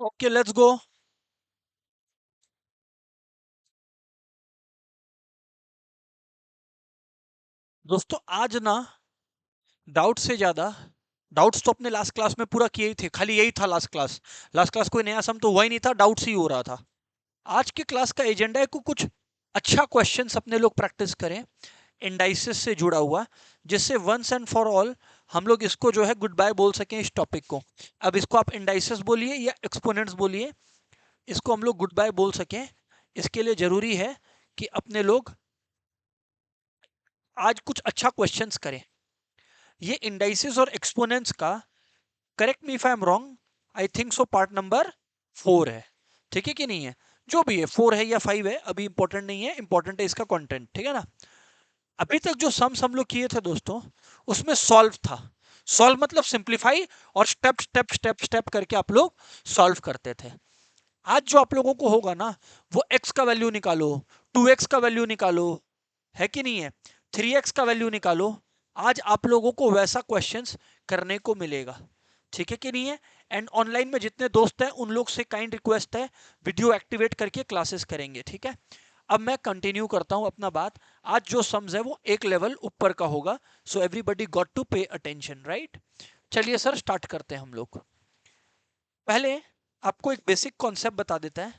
Okay, let's go. दोस्तों आज ना डाउट से ज्यादा डाउट्स तो अपने लास्ट क्लास में पूरा किए ही थे, खाली यही था लास्ट क्लास। लास्ट क्लास कोई नया सम तो हुआ ही नहीं था, डाउट्स ही हो रहा था। आज के क्लास का एजेंडा है कि कुछ अच्छा क्वेश्चंस अपने लोग प्रैक्टिस करें इंडाइसिस से जुड़ा हुआ, जिससे वंस एंड फॉर ऑल हम लोग इसको जो है गुड बाय बोल सकें इस टॉपिक को। अब इसको आप इंडाइसिस बोलिए या एक्सपोनेंट्स बोलिए, इसको हम लोग गुड बाय बोल सकें। इसके लिए जरूरी है कि अपने लोग आज कुछ अच्छा क्वेश्चंस करें। ये इंडाइसिस और एक्सपोनेंट्स का, correct me if I am wrong, I think so part number 4 है। ठीक है कि नहीं है? जो भी है, 4 है या 5 है अभी इंपॉर्टेंट नहीं है, इंपॉर्टेंट है इसका कंटेंट। ठीक है ना? अभी तक जो सम्स हम लोग किए थे दोस्तों, उसमें सॉल्व था। सॉल्व मतलब सिंप्लीफाई, और स्टेप स्टेप स्टेप स्टेप करके आप लोग सॉल्व करते थे। आज जो आप लोगों को होगा ना, वो x का वैल्यू निकालो, 2x का वैल्यू निकालो, है कि नहीं है, 3x का वैल्यू निकालो। आज आप लोगों को वैसा क्वेश्चंस करने को मिलेगा। ठीक है कि नहीं है? एंड ऑनलाइन में जितने दोस्त हैं उन लोग से काइंड रिक्वेस्ट है, वीडियो एक्टिवेट करके क्लासेस करेंगे। ठीक है? अब मैं कंटिन्यू करता हूं अपना बात। आज जो सम्स है वो एक लेवल ऊपर का होगा, so everybody got to pay attention, right? चलिए सर, स्टार्ट करते हैं हम लोग। पहले आपको एक बेसिक कॉन्सेप्ट बता देता है।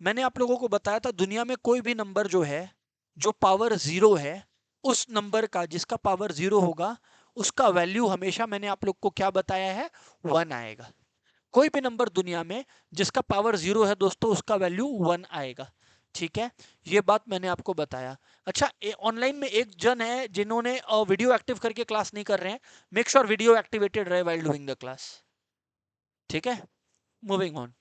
मैंने आप लोगों को बताया था, दुनिया में कोई भी नंबर जो है, जो पावर जीरो है, उस नंबर का जिसका पावर जीरो होगा, उसका वैल्यू हमेशा, मैंने आप लोग को क्या बताया है, 1 आएगा। कोई भी नंबर दुनिया में जिसका पावर जीरो है दोस्तों, उसका वैल्यू 1 आएगा। ठीक है? ये बात मैंने आपको बताया। अच्छा, ऑनलाइन में एक जन है जिन्होंने वीडियो एक्टिव करके क्लास नहीं कर रहे हैं। मेक श्योर वीडियो एक्टिवेटेड रहे वाइल डूइंग द क्लास। ठीक है? Moving on.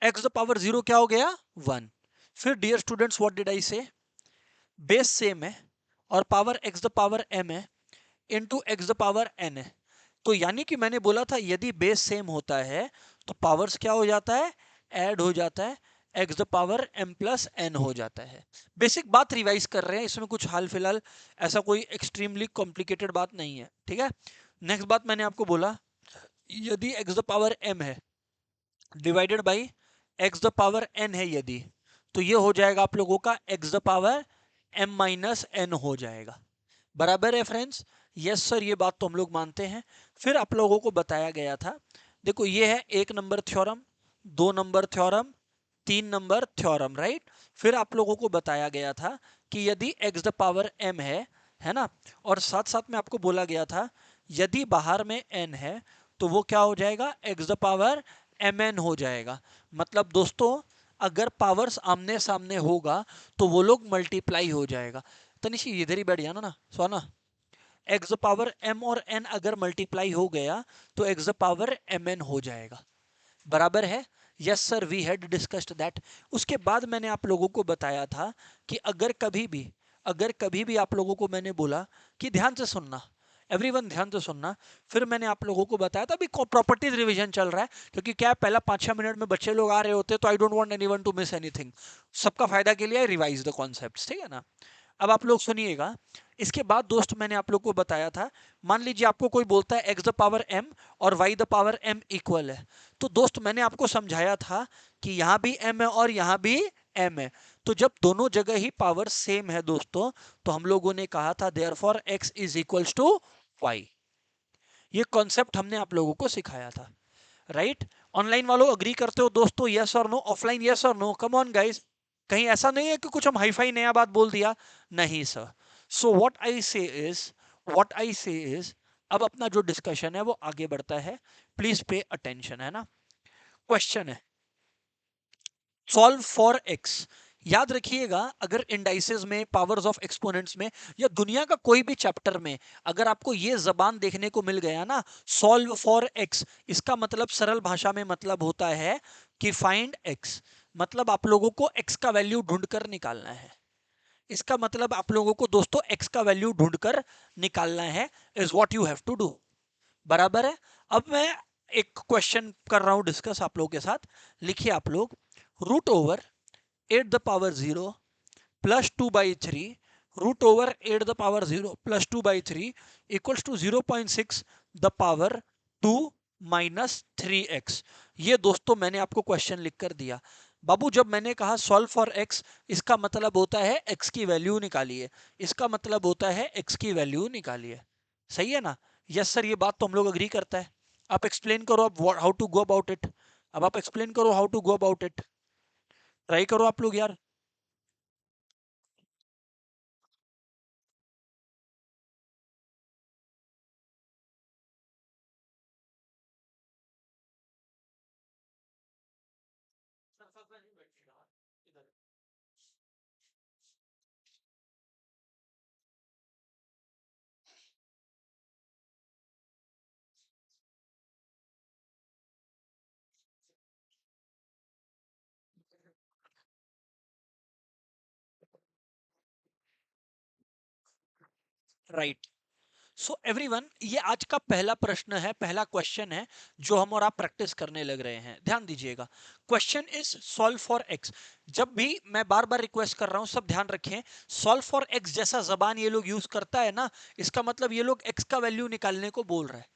X the power zero क्या हो गया, 1। फिर dear students, what did I say, base same है और power X the power M है, into X the power N है। तो यानी कि मैंने बोला था यदि बेस सेम होता है तो पावर्स क्या हो जाता है, ऐड हो जाता है, x the power m plus n हो जाता है। बेसिक बात रिवाइज कर रहे हैं, इसमें कुछ हाल फिलहाल ऐसा कोई एक्सट्रीमली कॉम्प्लिकेटेड बात नहीं है। ठीक है? नेक्स्ट बात मैंने आपको बोला, यदि एक्स द पावर एम है divided by x the power N है यदि, तो ये हो जाएगा आप लोगों का x the power m minus n हो जाएगा। बराबर है फ्रेंड्स? यस सर, ये बात तो हम लोग मानते हैं। फिर आप लोगों को बताया गया था, देखो ये है 1 number theorem, 2 number theorem, 3 number theorem, right? फिर आप लोगों को बताया गया था कि यदि एक्स द पावर एम है ना, और साथ साथ में आपको बोला गया था यदि बाहर में एन है तो वो क्या हो जाएगा, x the power m n हो जाएगा। मतलब दोस्तों, अगर पावर्स आमने सामने होगा तो वो लोग मल्टीप्लाई हो जाएगा। तनिषी इधर ही बैठ जाना ना, Sona. X the power m और एन अगर मल्टीप्लाई हो गया तो x the power m n हो जाएगा। बराबर है? Yes sir, we had discussed that. उसके बाद मैंने आप लोगों को बताया था कि अगर कभी भी आप लोगों को मैंने बोला कि ध्यान से सुनना, एवरीवन ध्यान से सुनना। फिर मैंने आप लोगों को बताया था, अभी प्रॉपर्टीज रिवीजन चल रहा है, क्योंकि क्या है, पहला 5-6 मिनट में बच्चे लोग आ रहे होते, तो I don't want anyone to miss anything. सबका फायदा के लिए रिवाइज द कॉन्सेप्ट्स, ठीक है ना? अब आप लोग सुनिएगा। इसके बाद दोस्त मैंने आप लोग को बताया था, मान लीजिए आपको कोई बोलता है एक्स द पावर एम और y the power m equal है, तो दोस्त मैंने आपको समझाया था कि यहाँ भी एम है और यहाँ भी एम है। तो जब दोनों जगह ही पावर सेम है दोस्तों, तो हम लोगों ने कहा था therefore x is equals to y. ये कॉन्सेप्ट हमने आप लोगों को सिखाया था, राइट? ऑनलाइन वालों अग्री करते हो दोस्तों, यस और नो? ऑफलाइन यस और नो? Come on guys. कहीं ऐसा नहीं है कि कुछ हम हाईफाई नया बात बोल दिया, नहीं sir. So what I say is अब अपना जो डिस्कशन है वो आगे बढ़ता है। प्लीज पे अटेंशन, है ना? क्वेश्चन है, सॉल्व फॉर एक्स। याद रखिएगा, अगर इंडाइसेस में, पावर्स ऑफ एक्सपोनेंट्स में, या दुनिया का कोई भी चैप्टर में अगर आपको ये जबान देखने को मिल गया ना, सॉल्व फॉर एक्स, इसका मतलब सरल भाषा में मतलब होता है कि फाइंड एक्स। मतलब आप लोगों को एक्स का वैल्यू ढूंढकर निकालना है। इसका मतलब आप लोगों को दोस्तों एक्स का वैल्यू ढूंढकर निकालना है, is what you have to do. बराबर है? अब मैं एक क्वेश्चन कर रहा हूं डिस्कस आप लोगों के साथ। लिखिए आप लोग, root over 8 the power 0 plus 2/3, root over 8 the power 0 plus 2/3 equals to 0.6 the power 2 -3x। ये दोस्तों मैंने आपको क्वेश्चन लिख कर दिया। बाबू जब मैंने कहा सॉल्व फॉर x, इसका मतलब होता है x की वैल्यू निकालिए, इसका मतलब होता है x की वैल्यू निकालिए। सही है ना? यस सर, ये बात तो हम लोग अग्री करता है। आप एक्सप्लेन करो अब how to go about it. अब आप एक्सप्लेन करो how to go about it. Try करो आप लोग यार। राइट। सो एवरीवन, ये आज का पहला प्रश्न है, पहला क्वेश्चन है जो हम और आप प्रैक्टिस करने लग रहे हैं। ध्यान दीजिएगा, question is solve for x. जब भी मैं बार बार रिक्वेस्ट कर रहा हूं, सब ध्यान रखें, सॉल्व फॉर एक्स जैसा जबान ये लोग यूज करता है ना, इसका मतलब ये लोग एक्स का वैल्यू निकालने को बोल रहे हैं।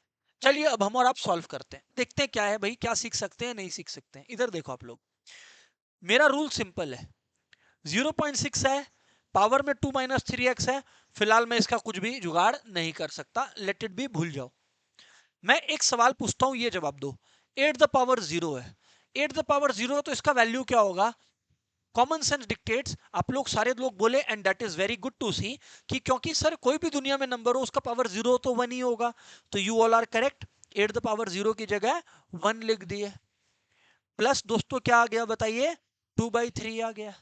चलिए अब हम और आप सॉल्व करते हैं, देखते हैं क्या है भाई, क्या सीख सकते हैं नहीं सीख सकते हैं। इधर देखो आप लोग, मेरा रूल सिंपल है, 0.6 है, पावर में 2 - 3x है। फिलहाल मैं इसका कुछ भी जुगाड़ नहीं कर सकता, लेट इट बी, भूल जाओ। मैं एक सवाल पूछता हूं, ये जवाब दो। 8 द पावर 0 है, 8 द पावर 0 है, तो इसका वैल्यू क्या होगा? कॉमन सेंस डिक्टेट्स, आप लोग सारे लोग बोले and that is very good to see, कि क्योंकि सर कोई भी दुनिया में नंबर हो उसका पावर 0 तो 1 ही होगा। तो you all are correct, 8 the power 0 की जगह 1 लिख दिए। प्लस दोस्तों क्या आ गया बताइए? 2/3 आ गया।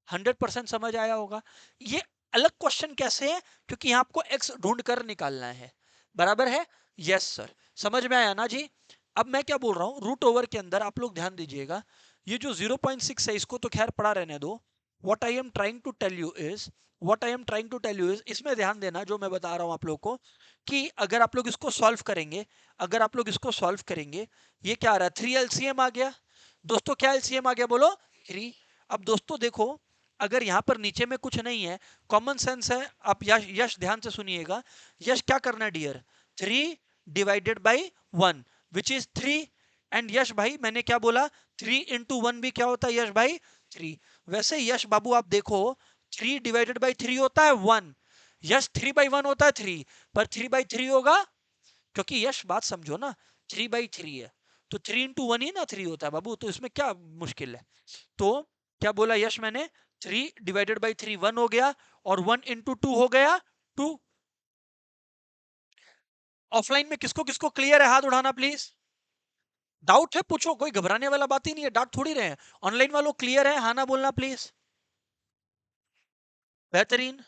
100% समझ आया होगा। ये अलग क्वेश्चन कैसे है? क्योंकि यहां आपको x ढूंढ कर निकालना है, बराबर है? यस सर, समझ में आया ना जी? अब मैं क्या बोल रहा हूं, रूट ओवर के अंदर आप लोग ध्यान दीजिएगा, ये जो 0.6 है इसको तो खैर पड़ा रहने दो। What I am trying to tell you is, what I am trying to tell you is, इसमें ध्यान देना जो मैं बता रहा हूं आप लोग को, कि अगर आप लोग इसको सॉल्व करेंगे, अगर आप लोग इसको सॉल्व करेंगे, ये क्या आ रहा है? 3 एलसीएम आ गया। दोस्तों क्या एलसीएम आ गया बोलो? 3। अब दोस्तों देखो, अगर यहां पर नीचे में कुछ नहीं है, कॉमन सेंस है, आप यश यश ध्यान से सुनिएगा, यश क्या करना है डियर? 3/1 which is 3। एंड यश भाई मैंने क्या बोला? 3 into 1 भी क्या होता है यश भाई? 3। वैसे यश बाबू आप देखो, 3/3 होता है 1, यश 3/1 होता है 3, पर 3/3 होगा, क्योंकि यश बात समझो ना, 3/3 है तो 3 into 1 ही ना 3 होता है बाबू, तो इसमें क्या मुश्किल है? तो क्या बोला यश मैंने? 3/3 1 हो गया, और 1 into 2 हो गया 2। ऑफलाइन में किसको किसको क्लियर है? हाथ उठाना प्लीज। डाउट है पूछो, कोई घबराने वाला बात ही नहीं है, डाउट थोड़ी रहे हैं। ऑनलाइन वालों क्लियर है? हाँ ना बोलना प्लीज। बेहतरीन।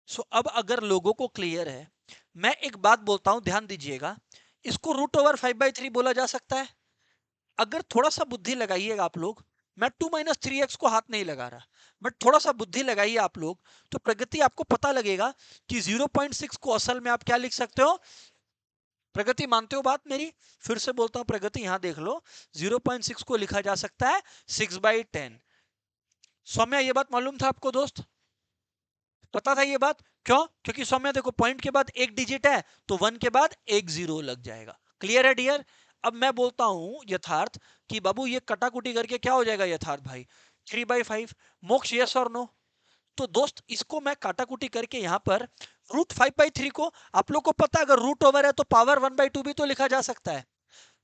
सो अब अगर लोगों को क्लियर है, मैं एक बात बोलता हूं, ध्यान दीजिएगा, इसको √5/3 बोला जा सकता है। अगर थोड़ा सा बुद्धि लगाइएगा आप लोग, मैं 2 - 3x को हाथ नहीं लगा रहा, बट थोड़ा सा बुद्धि लगाइए आप लोग, तो प्रगति आपको पता लगेगा कि 0.6 को असल में आप क्या लिख सकते हो। प्रगति मानते हो बात मेरी? फिर से बोलता हूं प्रगति, यहां देख लो, 0.6 को लिखा जा सकता है 6/10। सौम्या ये बात मालूम था आपको दोस्त? पता था ये बात? क्यों? क्योंकि सौम्या देखो, पॉइंट के बाद एक डिजिट है, तो 1 के बाद एक जीरो लग जाएगा। क्लियर है डियर? अब मैं बोलता हूं यथार्थ, कि बाबू ये कटाकुटी करके क्या हो जाएगा यथार्थ भाई? 3/5। मोक्ष यस और नो? तो दोस्त इसको मैं काटाकुटी करके यहाँ पर √5/3 को, आप लोग को पता अगर रूट ओवर है तो पावर 1/2 भी तो लिखा जा सकता है।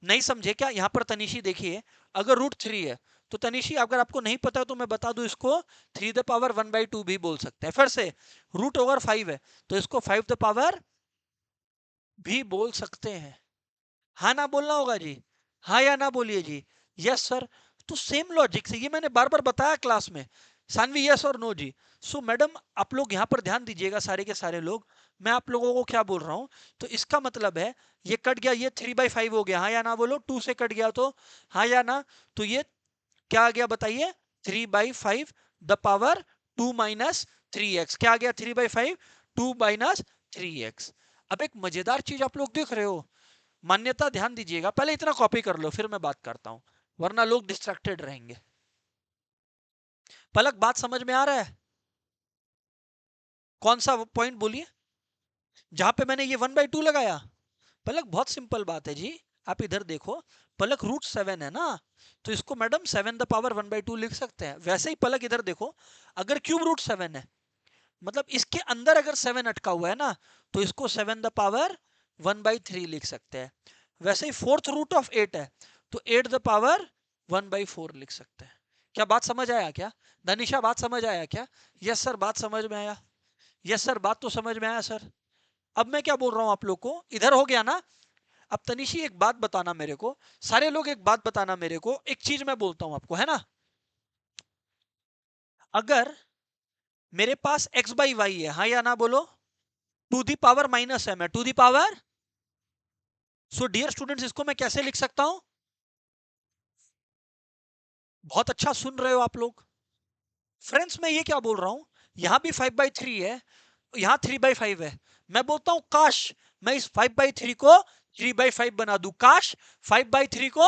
नहीं समझे क्या? यहाँ पर तनिशी देखिए, अगर √3 है तो तनिशी अगर आपको नहीं पता तो मैं बता दूं, इसको 3 द पावर 1/2 भी बोल सकते हैं। फिर से, √5 है तो इसको 5 द पावर भी बोल सकते हैं। हाँ ना बोलना होगा जी, हाँ या ना बोलिए जी। Yes sir. तो सेम लॉजिक से, ये मैंने बार बार बताया क्लास में। सानवी यस और नो जी। सो मैडम आप लोग यहाँ पर ध्यान दीजिएगा सारे के सारे लोग, मैं आप लोगों को क्या बोल रहा हूँ, तो इसका मतलब है ये कट गया, ये 3/5 हो गया, हाँ या ना बोलो? 2 से कट गया तो हाँ या ना? तो ये क्या आ गया बताइए? 3/5 द पावर 2 - 3x। क्या आ गया? 3/5 2 - 3x। अब एक मजेदार चीज आप लोग देख रहे हो, मान्यता ध्यान दीजिएगा, पहले इतना कॉपी कर लो फिर मैं बात करता हूं, वरना लोग डिस्ट्रैक्टेड रहेंगे। पलक बात समझ में आ रहा है? कौन सा पॉइंट बोलिए जहां पे मैंने ये 1/2 लगाया? पलक बहुत सिंपल बात है जी, आप इधर देखो, पलक √7 है ना, तो इसको मैडम 7⁻1/2 लिख सकते हैं। वैसे ही पलक इधर देखो, अगर क्यूब √7 है, मतलब इसके अंदर अगर 7 अटका हुआ है ना, तो इसको 7⁻1/3 लिख सकते हैं। वैसे ही फोर्थ रूट ऑफ 8 है, तो 8⁻1/4 लिख सकते हैं। क्या बात समझ आया क्या? धनिशा, बात समझ आया क्या? यस सर, बात समझ में आया। यस सर, बात तो समझ में आया सर। अब मैं क्या बोल रहा हूं आप लोग को, इधर हो गया ना। अब तनिशी एक बात बताना मेरे को, सारे लोग एक बात बताना मेरे को, एक चीज मैं बोलता हूं आपको, है ना। अगर मेरे पास x/y है, हाँ या ना बोलो, टू दी पावर -m है, two the power. So dear students, इसको मैं कैसे लिख सकता हूं? बहुत अच्छा सुन रहे हो आप लोग। फ्रेंड्स, मैं ये क्या बोल रहा हूं, यहां भी 5/3 है, यहां 3/5 है। मैं बोलता हूं काश मैं इस 5/3 को 3/5 बना दूं, काश 5/3 को।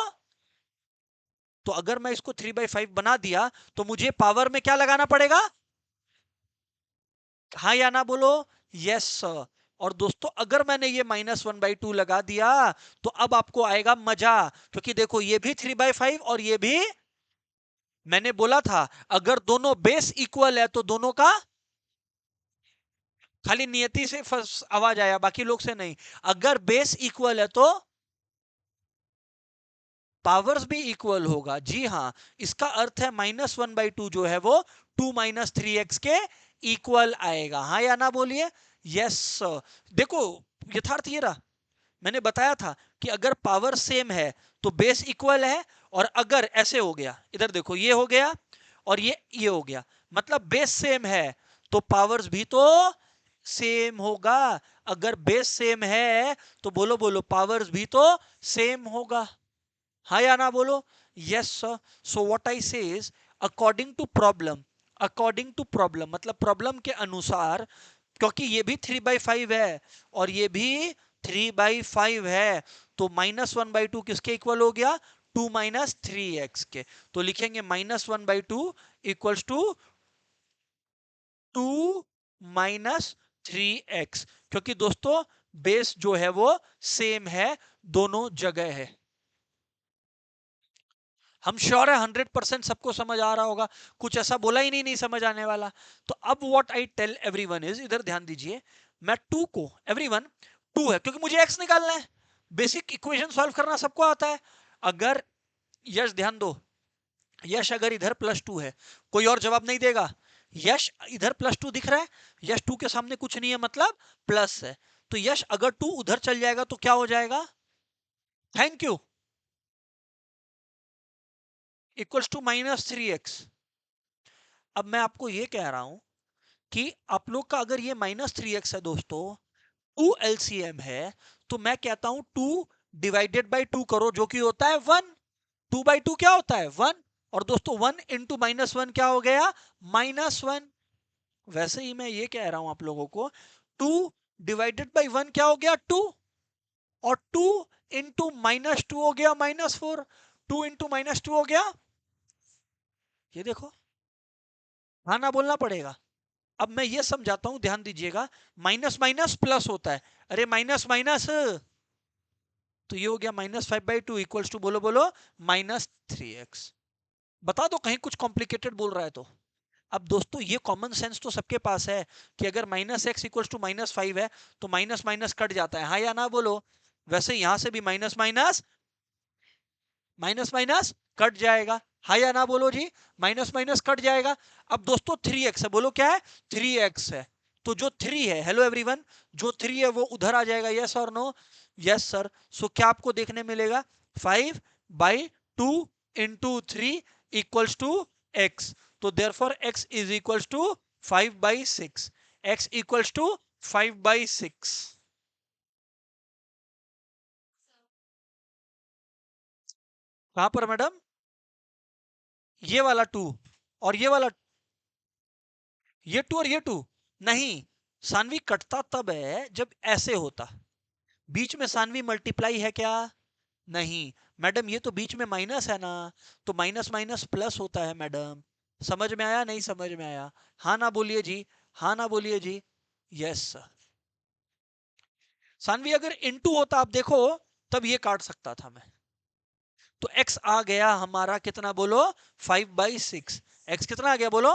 तो अगर मैं इसको 3/5 बना दिया, तो मुझे पावर में क्या लगाना पड़ेगा? हाँ या ना बोलो। Yes sir. और दोस्तों, अगर मैंने ये -1/2 लगा दिया, तो अब आपको आएगा मजा, क्योंकि देखो ये भी 3/5 और ये भी। मैंने बोला था, अगर दोनों बेस इक्वल है तो दोनों का, खाली नियति से फर्स्ट आवाज आया, बाकी लोग से नहीं। अगर बेस इक्वल है तो पावर्स भी इक्वल होगा। जी हाँ, इसका अर्थ है -1/2 जो है वो 2 - 3x के इक्वल आएगा। हाँ या ना बोलिए। Yes sir. देखो, यथार्थ ये रहा, मैंने बताया था कि अगर पावर सेम है तो बेस इक्वल है, और अगर ऐसे हो गया, इधर देखो, ये हो गया और ये हो गया, मतलब बेस सेम है तो पावर्स भी तो सेम होगा। अगर बेस सेम है तो बोलो बोलो, पावर्स भी तो सेम होगा। हाँ या ना बोलो। Yes sir. So what I say is, according to problem, according to problem मतलब प्रॉब्लम के अनुसार, क्योंकि ये भी 3/5 है और ये भी 3/5 है, तो -1/2 किसके इक्वल हो गया? 2 - 3x के। तो लिखेंगे -1/2 इक्वल्स टू 2 - 3x, क्योंकि दोस्तों बेस जो है वो सेम है, दोनों जगह है। हम श्योर है 100% सबको समझ आ रहा होगा, कुछ ऐसा बोला ही नहीं नहीं समझ आने वाला। तो अब what I tell everyone is, इधर ध्यान दीजिए, मैं 2 को, एवरीवन 2 है क्योंकि मुझे x निकालना है, बेसिक इक्वेशन सॉल्व करना सबको आता है। अगर, यश ध्यान दो, यश अगर इधर +2 है, कोई और जवाब नहीं देगा। यश इधर +2 दिख रहा है, यश 2 के सामने कुछ नहीं है, मतलब प्लस है। तो यश अगर 2 उधर चल जाएगा तो क्या हो जाएगा? Thank you, equals to -3x। अब मैं आपको ये कह रहा हूं कि आप लोग का अगर ये -3x है दोस्तों, 2 LCM है, तो मैं कहता हूं 2 डिवाइडेड बाई 2 करो, जो कि होता है 1। 2/2 क्या होता है? 1। और दोस्तों 1 इंटू -1 क्या हो गया? -1। वैसे ही मैं ये कह रहा हूं आप लोगों को, 2 डिवाइडेड बाई 1 क्या हो गया? 2। और 2 इंटू -2 हो गया -4। 2 इंटू -2 हो गया, ये देखो, हाँ ना बोलना पड़ेगा। अब मैं ये समझाता हूं, ध्यान दीजिएगा, माइनस माइनस प्लस होता है। अरे माइनस माइनस, तो ये हो गया -5/2 इक्वल्स टू, बोलो बोलो, -3x। बता दो कहीं कुछ कॉम्प्लिकेटेड बोल रहा है तो। अब दोस्तों ये कॉमन सेंस तो सबके पास है कि अगर -x इक्वल्स टू -5 है, तो माइनस माइनस कट जाता है। हाँ या ना बोलो। वैसे यहां से भी minus minus minus minus cut जाएगा। हाँ या ना बोलो जी। माइनस माइनस कट जाएगा। अब दोस्तों 3x है, बोलो क्या है? 3x है। तो जो 3 है, हेलो एवरीवन, जो 3 है वो उधर आ जाएगा, यस और नो? Yes sir. सो क्या आपको देखने मिलेगा? 5/2 इंटू 3 इक्वल्स टू x। तो therefore x is equals to 5/6। x equals to 5/6। कहां पर मैडम? ये वाला 2 और ये वाला, ये 2 और ये 2 नहीं। सानवी कटता तब है जब ऐसे होता। बीच में सानवी मल्टीप्लाई है क्या? नहीं। मैडम ये तो बीच में माइनस है ना, तो माइनस माइनस प्लस होता है मैडम। समझ में आया नहीं समझ में आया? हाँ ना बोलिए जी। हाँ ना बोलिए जी। यस। सानवी अगर इनटू होता, आप देखो, तब ये काट सकता था मैं। तो x आ गया हमारा कितना बोलो, 5/6। x कितना आ गया बोलो।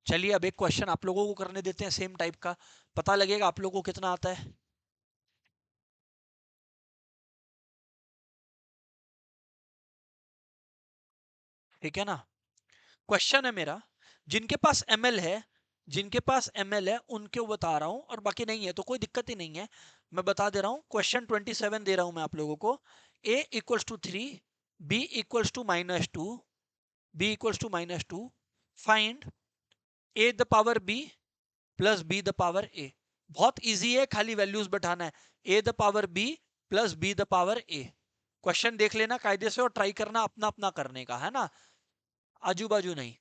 चलिए अब एक क्वेश्चन आप लोगों को करने देते हैं सेम टाइप का, पता लगेगा आप लोगों को कितना आता है। ठीक है ना। क्वेश्चन है मेरा, जिनके पास ml है, जिनके पास ml है उनके बता रहा हूं, और बाकी नहीं है तो कोई दिक्कत ही नहीं है। मैं बता दे रहा हूं, क्वेश्चन 27 दे रहा हूं मैं आप लोगों को। a equals to 3, b equals to -2, b equals to -2, find a the power b plus b the power a। बहुत इजी है, खाली वैल्यूज बैठाना है। a the power b plus b the power a। Question देख लेना कायदे से और ट्राई करना अपना अपना करने का, है ना, आजू बाजू नहीं।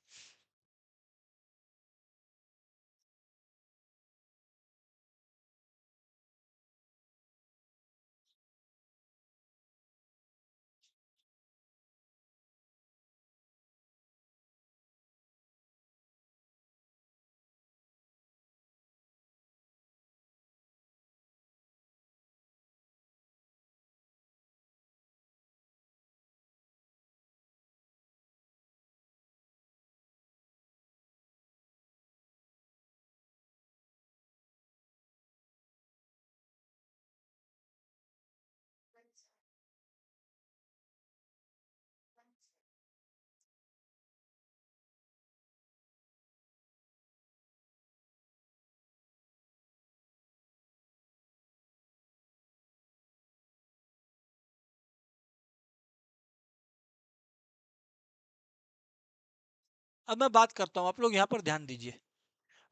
अब मैं बात करता हूं, आप लोग यहां पर ध्यान दीजिए।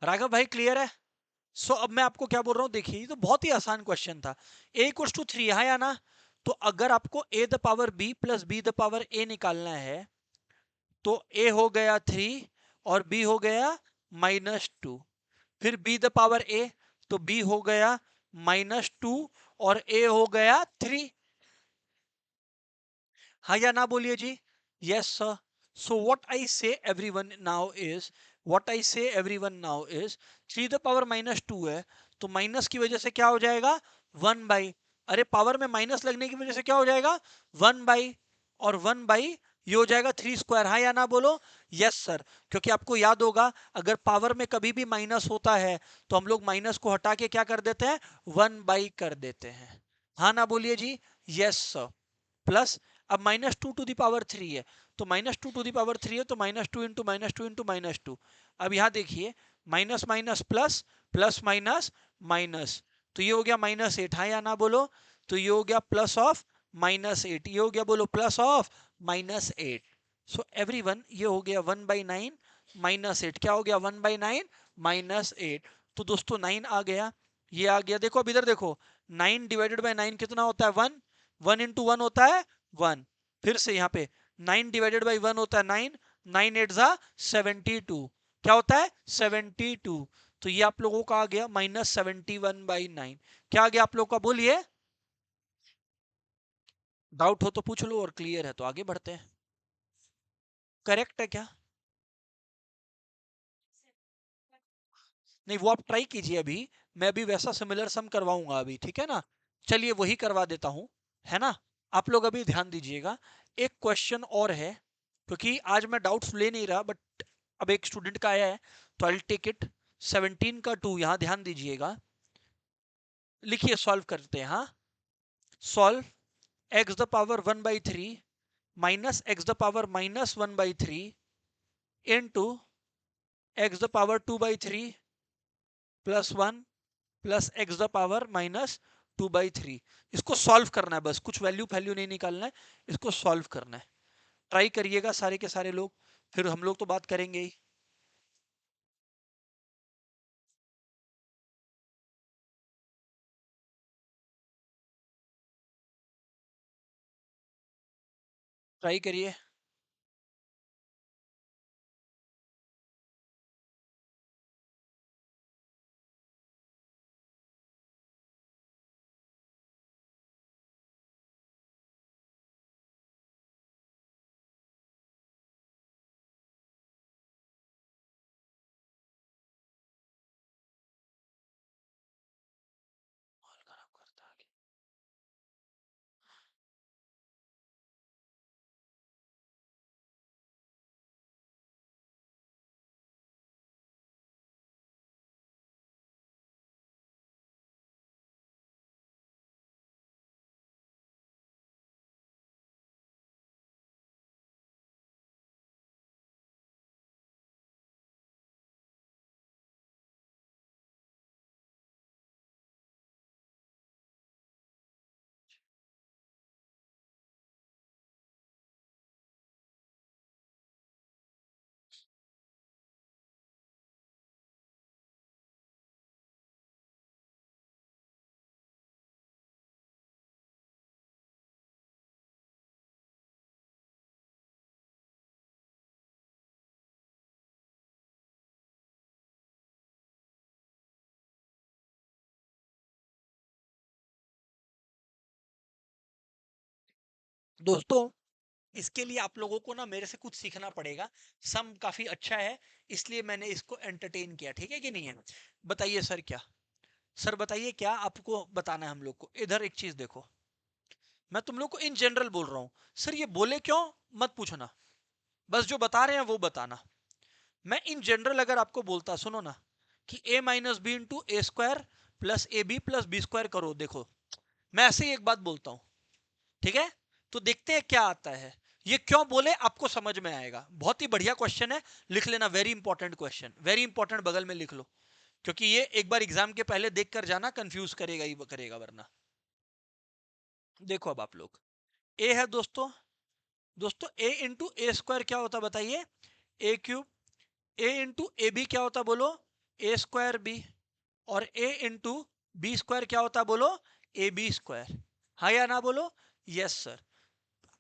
राघव भाई क्लियर है। सो अब मैं आपको क्या बोल रहा हूं, देखिए ये तो बहुत ही आसान क्वेश्चन था। a इक्वल्स टू 3 है या ना। तो अगर आपको a the power b plus b the power a निकालना है, तो a हो गया 3 और b हो गया -2। फिर b द पावर a, तो b हो गया -2 और a हो गया 3। हाँ या ना बोलिए जी। Yes sir. So what I say everyone now is, what I say everyone now is, 3 the power -2 है, तो माइनस की वजह से क्या हो जाएगा, 1/। अरे पावर में माइनस लगने की वजह से क्या हो जाएगा, 1/। और 1/, ये हो जाएगा 3 स्क्वायर। हाँ या ना बोलो। Yes sir. क्योंकि आपको याद होगा, अगर पावर में कभी भी माइनस होता है तो हम लोग माइनस को हटा के क्या कर देते हैं, 1/, कर देते हैं। हाँ ना बोलिए जी। Yes sir. प्लस, अब -2 टू द पावर 3 है, तो -2 टू द पावर 3 है, तो -2 इंटू -2 इंटू -2 अब यहां देखिए, minus minus plus, plus minus minus, तो ये हो गया -8। हाँ या ना बोलो। तो ये हो गया प्लस ऑफ -8, ये हो गया बोलो प्लस ऑफ -8। सो एवरीवन ये हो गया 1/9 -8, क्या हो गया 1/9 -8। तो दोस्तों 9 आ गया, ये आ गया। देखो अब इधर देखो, 9 डिवाइडेड बाय 9 कितना होता है, 1। 1 इंटू 1 होता है 1। फिर से यहाँ पे 9 डिवाइडेड बाई 1 होता है 9। 9 8 जा 72, क्या होता है 72। तो ये आप लोगों का आ गया -71/9। क्या आ गया आप लोग का, बोलिए। डाउट हो तो पूछ लो, और क्लियर है तो आगे बढ़ते हैं। करेक्ट है क्या। नहीं वो आप ट्राई कीजिए अभी, मैं अभी वैसा सिमिलर सम करवाऊंगा अभी, ठीक है ना। चलिए वही करवा देता हूं, है ना। आप लोग अभी ध्यान दीजिएगा, एक क्वेश्चन और है, क्योंकि आज मैं डाउट्स ले नहीं रहा, बट अब एक स्टूडेंट का आया है, तो आई टेक इट। 17 का 2, यहां ध्यान दीजिएगा। लिखिए, सॉल्व करते हैं, हाँ। Solve x the power 1/3 minus x the power -1/3 into x the power 2/3 plus 1 plus x the power -2/3। इसको सॉल्व करना है, बस कुछ वैल्यू फैल्यू नहीं निकालना है, इसको सॉल्व करना है। ट्राई करिएगा सारे के सारे लोग, फिर हम लोग तो बात करेंगे ही। ट्राई करिए। दोस्तों इसके लिए आप लोगों को ना मेरे से कुछ सीखना पड़ेगा। सम काफी अच्छा है, इसलिए मैंने इसको एंटरटेन किया, ठीक है कि नहीं है? बताइए सर क्या, सर बताइए क्या आपको बताना है हम लोग को। इधर एक चीज देखो, मैं तुम लोग को इन जनरल बोल रहा हूँ। सर ये बोले क्यों मत पूछना, बस जो बता रहे हैं वो बताना। मैं इन जनरल अगर आपको बोलता, सुनो ना, कि a minus B into A square plus A B plus B square करो, देखो मैं ऐसे ही एक बात बोलता हूं, ठीक है? तो देखते हैं क्या आता है। ये क्यों बोले आपको समझ में आएगा। बहुत ही बढ़िया क्वेश्चन है, लिख लेना, very important question, very important बगल में लिख लो, क्योंकि ये एक बार एग्जाम के पहले देख कर जाना, कंफ्यूज करेगा ही करेगा वरना। देखो अब आप लोग, ए है दोस्तों, दोस्तों ए इंटू ए स्क्वायर क्या होता बताइए, A cube. A into A B क्या होता बोलो, ए स्क्वायर बी। और ए इंटू बी स्क्वायर क्या होता बोलो, ए बी स्क्वायर। हाँ या ना बोलो, यस सर।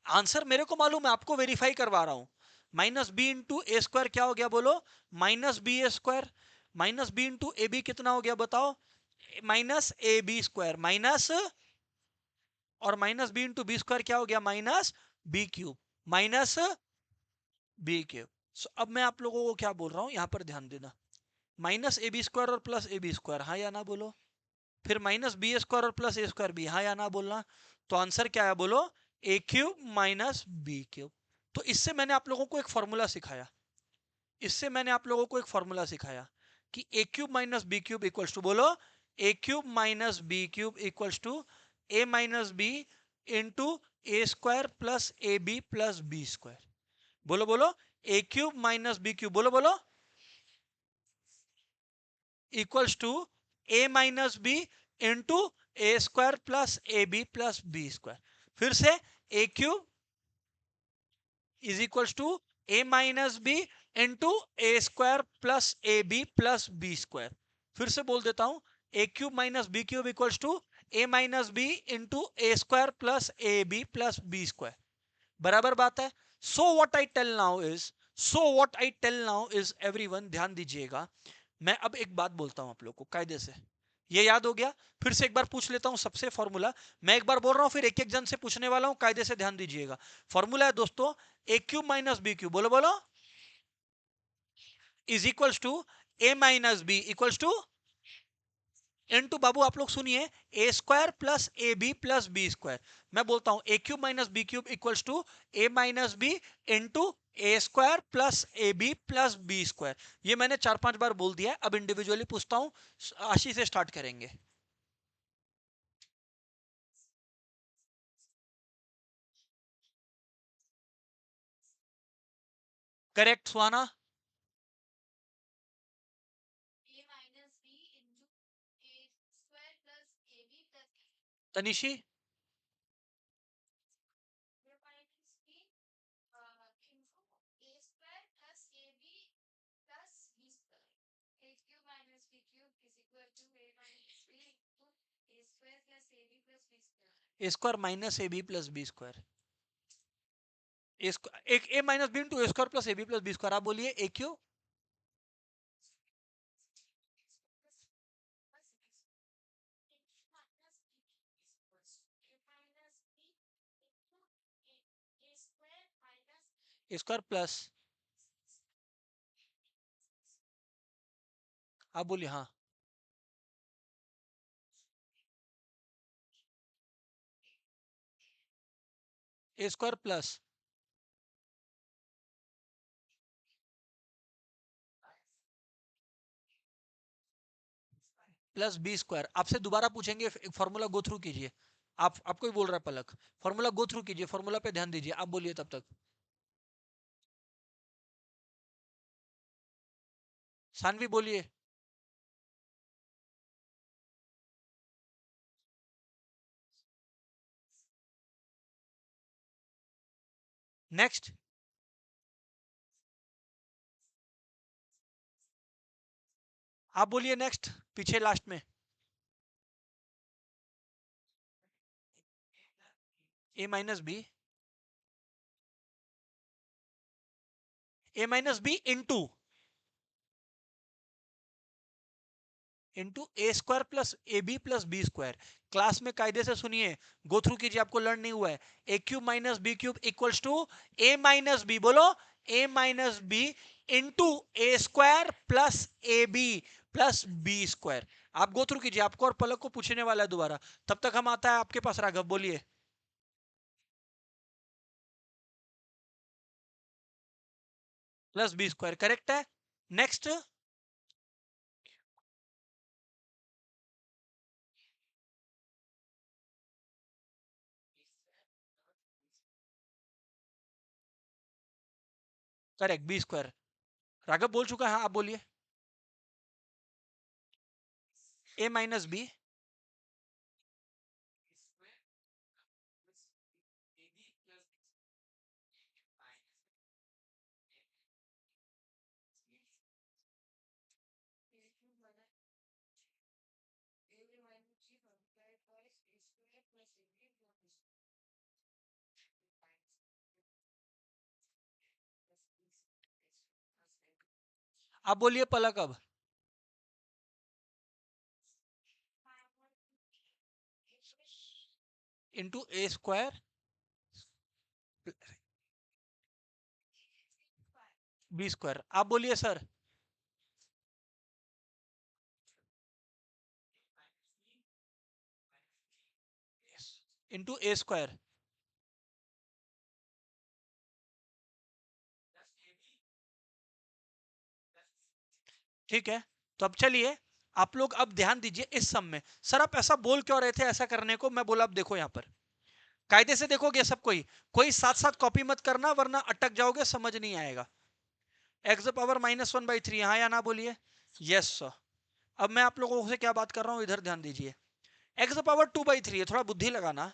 आंसर मेरे को मालूम है, आपको वेरीफाई करवा रहा हूं। माइनस बी इंटू ए स्क्वायर क्या हो गया बोलो, minus B A square. Minus B into A B कितना हो गया बताओ, माइनस ए बी स्क्वायर, माइनस, और minus B into B square क्या हो गया, minus B cube, minus B cube. अब मैं आप लोगों को क्या बोल रहा हूं, यहां पर ध्यान देना। माइनस ए बी स्क्वायर और प्लस ए बी स्क्वायर, हाँ या ना बोलो। फिर माइनस बी स्क्वायर और प्लस ए स्क्वायर भी, हाँ या ना बोलना। तो आंसर क्या है बोलो, A cube minus B cube. तो इससे मैंने आप लोगों को एक फॉर्मूला सिखाया, इससे मैंने आप लोगों को एक फॉर्मूला सिखाया कि A cube minus B cube equals to बोलो, A cube minus B cube equals to A minus B into A square plus A B plus B square. बोलो बोलो, A cube minus B cube, बोलो बोलो, equals to A minus B into A square plus A B plus B square. फिर से, A cube is equals to A minus B into A square plus A B plus B square. फिर से बोल देता हूं, A cube minus B cube equals to A minus B into A square plus A B plus B square. बराबर बात है। So what I tell now is, so what I tell now is everyone, ध्यान दीजिएगा। मैं अब एक बात बोलता हूं आप लोग को कायदे से, ये याद हो गया? फिर से एक बार पूछ लेता हूं सबसे फॉर्मूला। मैं एक बार बोल रहा हूं, फिर एक एक जन से पूछने वाला हूं, कायदे से ध्यान दीजिएगा। फॉर्मूला है दोस्तों, A cube minus B cube, बोलो बोलो, is equals to A minus B equals to, into, बाबू आप लोग सुनिए, A square plus A B plus B square. मैं बोलता हूं A cube minus B cube equals to A minus B into A square plus A B plus B square. ये मैंने 4-5 बार बोल दिया है, अब इंडिविजुअली पूछता हूं। आशी से स्टार्ट करेंगे। Correct Suhana. Tanishi. A square minus A B plus B square. एक a minus B into A square plus A B plus B square. आप बोलिए a cube, a square plus, आप बोलिए हाँ, a square plus plus B square. आपसे दोबारा पूछेंगे, formula go through कीजिए। आपको ही बोल रहा है पलक, फॉर्मूला गो थ्रू कीजिए, फॉर्मूला पे ध्यान दीजिए। आप बोलिए तब तक। सानवी बोलिए। नेक्स्ट, आप बोलिए नेक्स्ट, पीछे लास्ट में। A minus B, a minus B into, into A square plus A B plus B square. Class में कायदे से सुनिए, गो थ्रू कीजिए, आपको लर्न नहीं हुआ है। A cube minus B cube equals to A minus b, बोलो a minus B into A square plus A B plus B square. आप गो थ्रू कीजिए, आपको और पलक को पूछने वाला है दोबारा। तब तक हम आता है आपके पास राघव, बोलिए। प्लस बी स्क्वायर करेक्ट है। Next, correct b square. Raghav बोल चुका है, हाँ आप बोलिए। ए माइनस बी, आप बोलिए पलक अब। इंटू ए स्क्वायर बी स्क्वायर, आप बोलिए सर। इंटू ए स्क्वायर, ठीक है। तो अब चलिए, आप लोग अब ध्यान दीजिए इस सम में। सर आप ऐसा बोल क्यों रहे थे ऐसा करने को? मैं बोला अब देखो यहां पर कायदे से देखोगे सब, कोई कोई साथ साथ कॉपी मत करना वरना अटक जाओगे, समझ नहीं आएगा। X the power minus one by three, हाँ या ना बोलिए। Yes sir. अब मैं आप लोगों से क्या बात कर रहा हूं, इधर ध्यान दीजिए। X the power two by three है, थोड़ा बुद्धि लगाना।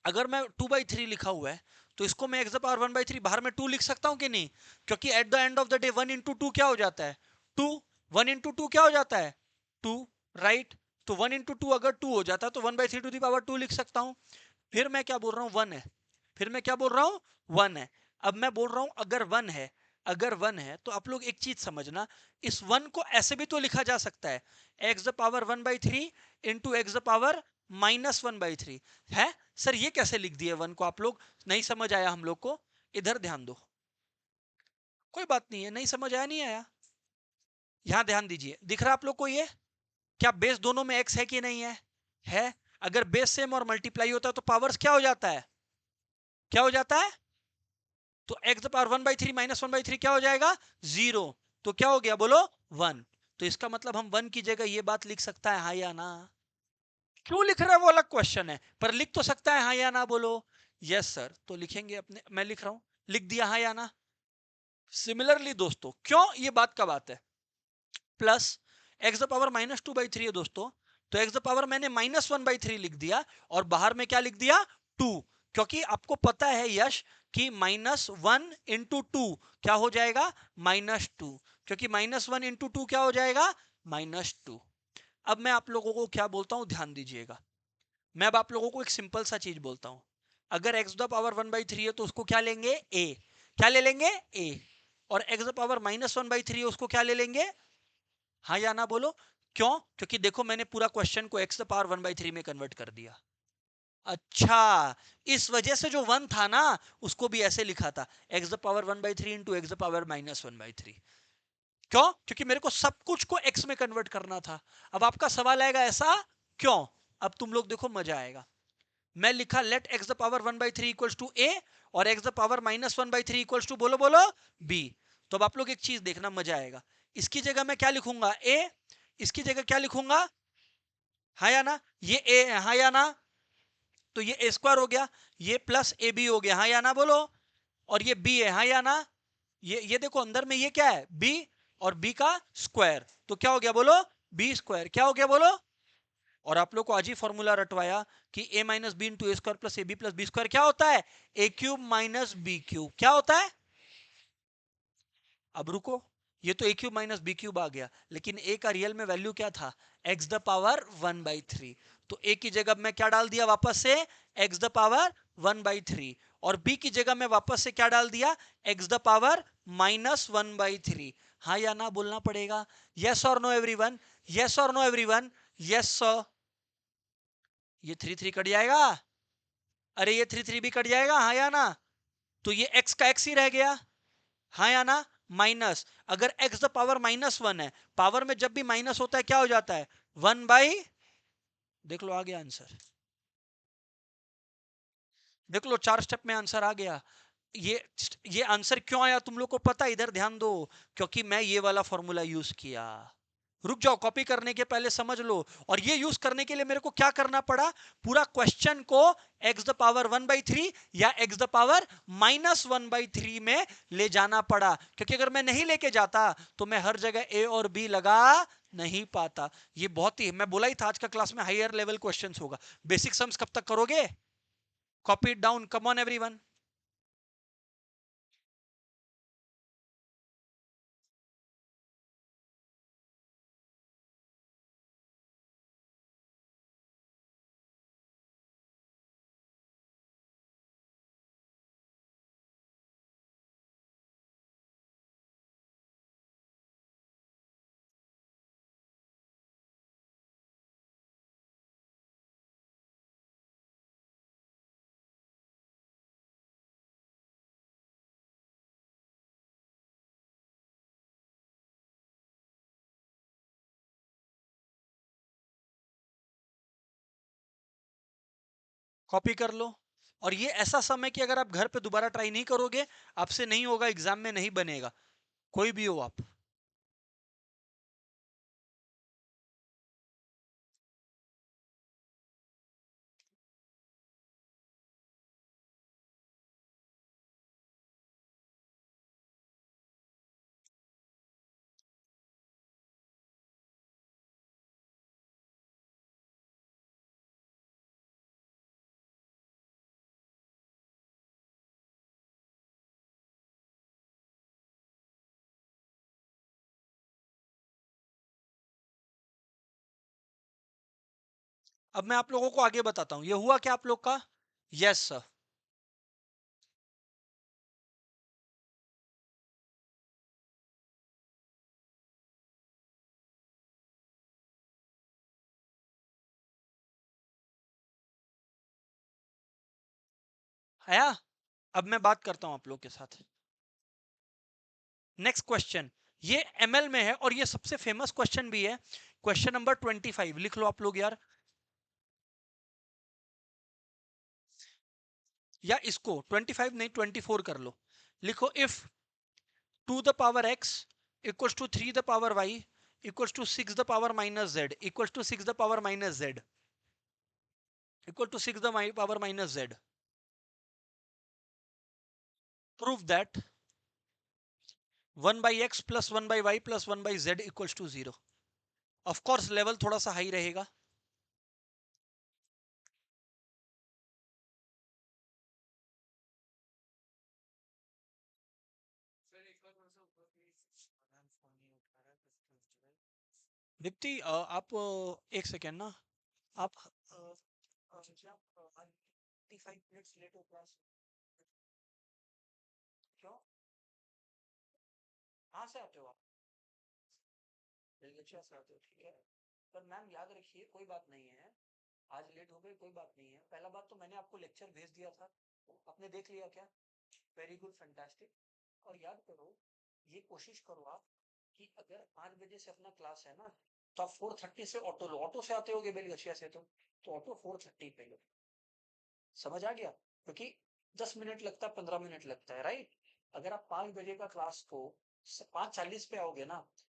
अगर मैं टू बाई थ्री लिखा हुआ है तो इसको मैं x the power one by three बाहर में टू लिख सकता हूं कि नहीं? क्योंकि at the end of the day one into to क्या हो जाता है? टू। वन इंटू टू क्या हो जाता है? Two, right. तो वन इंटू टू अगर टू हो जाता है तो one by three to the power two लिख सकता हूं। फिर मैं क्या बोल रहा हूं, वन है। फिर मैं क्या बोल रहा हूं, वन है। अब मैं बोल रहा हूं अगर वन है, अगर वन है तो आप लोग एक चीज समझना, इस वन को ऐसे भी तो लिखा जा सकता है, x the power one by three into x the power minus one by three है। सर ये कैसे लिख दिए वन को आप लोग? नहीं समझ आया हम लोग को, इधर ध्यान दो। कोई बात नहीं है, नहीं समझ आया, नहीं आया। यहां ध्यान दीजिए, दिख रहा आप लोग को ये? क्या बेस दोनों में एक्स है कि नहीं है? है। अगर बेस सेम और मल्टीप्लाई होता है तो पावर्स क्या हो जाता है? क्या हो जाता है? तो x the power one by three minus one by three क्या हो जाएगा? जीरो। तो क्या हो गया बोलो? वन। तो इसका मतलब हम वन की जगह ये बात लिख सकता है, हाँ या ना? क्यों लिख रहा है वो अलग क्वेश्चन है, पर लिख तो सकता है, हाँ या ना बोलो। यस सर, तो लिखेंगे अपने, मैं लिख रहा हूं, लिख दिया हाँ या ना। सिमिलरली दोस्तों, क्यों ये बात का बात है, plus x the power minus two by three है दोस्तों, तो एक्स द पावर मैंने माइनस वन बाई थ्री लिख दिया और बाहर में क्या लिख दिया? टू। क्योंकि आपको पता है यश कि माइनस वन इंटू टू क्या हो जाएगा? Minus two. क्योंकि माइनस वन इंटू टू क्या हो जाएगा? Minus two. अब मैं आप लोगों को क्या बोलता हूं, ध्यान दीजिएगा। मैं अब आप लोगों को एक सिंपल सा चीज बोलता हूं। अगर x the power one by three है तो उसको क्या लेंगे? ए। क्या ले लेंगे? ए। और x the power minus one by three है उसको क्या ले लेंगे? हाँ या ना बोलो। क्यों? क्योंकि देखो मैंने पूरा क्वेश्चन को x the power one by three में कन्वर्ट कर दिया। अच्छा, इस वजह से जो वन था ना उसको भी ऐसे लिखा था, x the power one by three into x the power minus one by three. क्यों? क्योंकि मेरे को सब कुछ को एक्स में कन्वर्ट करना था। अब आपका सवाल आएगा ऐसा क्यों? अब तुम लोग देखो मजा आएगा। मैं लिखा let x the power one by three equals to a और x the power minus one by three equals to, बोलो बोलो, बी। तो अब आप लोग एक चीज देखना, मजा आएगा। इसकी जगह मैं क्या लिखूंगा? ए। इसकी जगह क्या लिखूंगा? हाँ या ना? ये ए है, हाँ या ना? तो ये ए स्क्वायर हो गया, ये प्लस ए बी हो गया, हाँ या ना बोलो? और ये बी है, हाँ या ना? ये देखो अंदर में ये क्या है? बी। और बी का स्क्वायर, तो क्या हो गया बोलो? B square. क्या हो गया बोलो? और आप लोग को आज ही फॉर्मूला रटवाया कि a minus B into A square plus A B plus B square क्या होता है? A cube minus B cube. क्या होता है? अब रुको, ये तो a cube minus B cube आ गया, लेकिन ए का रियल में वैल्यू क्या था? X the power one by three. तो ए की जगह मैं क्या डाल दिया वापस से? X the power one by three. और बी की जगह मैं वापस से क्या डाल दिया? X the power minus one by three. हाँ या ना बोलना पड़ेगा, यस और नो एवरीवन? यस और नो एवरीवन? Yes sir. ये 3 3 कट जाएगा, अरे ये 3 3 भी कट जाएगा, हाँ या ना? तो ये x का x ही रह गया, हाँ या ना? माइनस, अगर x द पावर -1 है, पावर में जब भी माइनस होता है क्या हो जाता है? 1/, देख लो आ गया आंसर, देख लो 4 स्टेप में आंसर आ गया। ये ये आंसर क्यों आया तुम लोग को पता है? इधर ध्यान दो, क्योंकि मैं ये वाला फॉर्मूला यूज किया। रुक जाओ, कॉपी करने के पहले समझ लो। और ये यूज करने के लिए मेरे को क्या करना पड़ा? पूरा क्वेश्चन को x द पावर 1/3 या x द पावर -1/3 में ले जाना पड़ा, क्योंकि अगर मैं नहीं लेके जाता तो मैं हर जगह a और b लगा नहीं पाता। ये बहुत ही, मैं बोला ही था आज का क्लास में हायर लेवल क्वेश्चंस होगा। बेसिक सम्स कब तक करोगे? Copy it down, come on everyone. Copy कर लो। और ये ऐसा समय कि अगर आप घर पे दोबारा ट्राई नहीं करोगे, आपसे नहीं होगा, एग्जाम में नहीं बनेगा, कोई भी हो आप। अब मैं आप लोगों को आगे बताता हूं, ये हुआ क्या आप लोग का? Yes sir. आया? अब मैं बात करता हूं आप लोग के साथ। नेक्स्ट क्वेश्चन, ये एमएल में है और ये सबसे फेमस क्वेश्चन भी है। क्वेश्चन नंबर 25 लिख लो आप लोग यार, या इसको 25 नहीं 24 कर लो। लिखो, if 2 the power x equals to 3 the power y equals to 6 the power -z equals to 6 the power -z equal to 6 the power -z, prove that 1/x plus 1/y plus 1/z equals to 0। Of course level थोड़ा सा high रहेगा। दीप्ति आप एक second ना, आप 5 minutes late हो class, क्यों? कहाँ से आते हो आप? बेलगछिया से आते हो, ठीक है। पर मैम याद रखिए, कोई बात नहीं है, आज लेट हो गए कोई बात नहीं है। पहला बात तो मैंने आपको लेक्चर भेज दिया था, आपने देख लिया क्या? Very good, fantastic. और याद करो, ये कोशिश करो आप कि अगर 5 बजे से अपना क्लास है ना, तो आप 4:30 से ऑटो लो। ऑटो से आते होगे बेलगछिया से, तो ऑटो 4:30 पे लो। समझ आ गया? क्योंकि 10 मिनट लगता है, 15 मिनट लगता है, राइट? अगर आप 5 बजे का क्लास को 5:40 पे आओगे ना,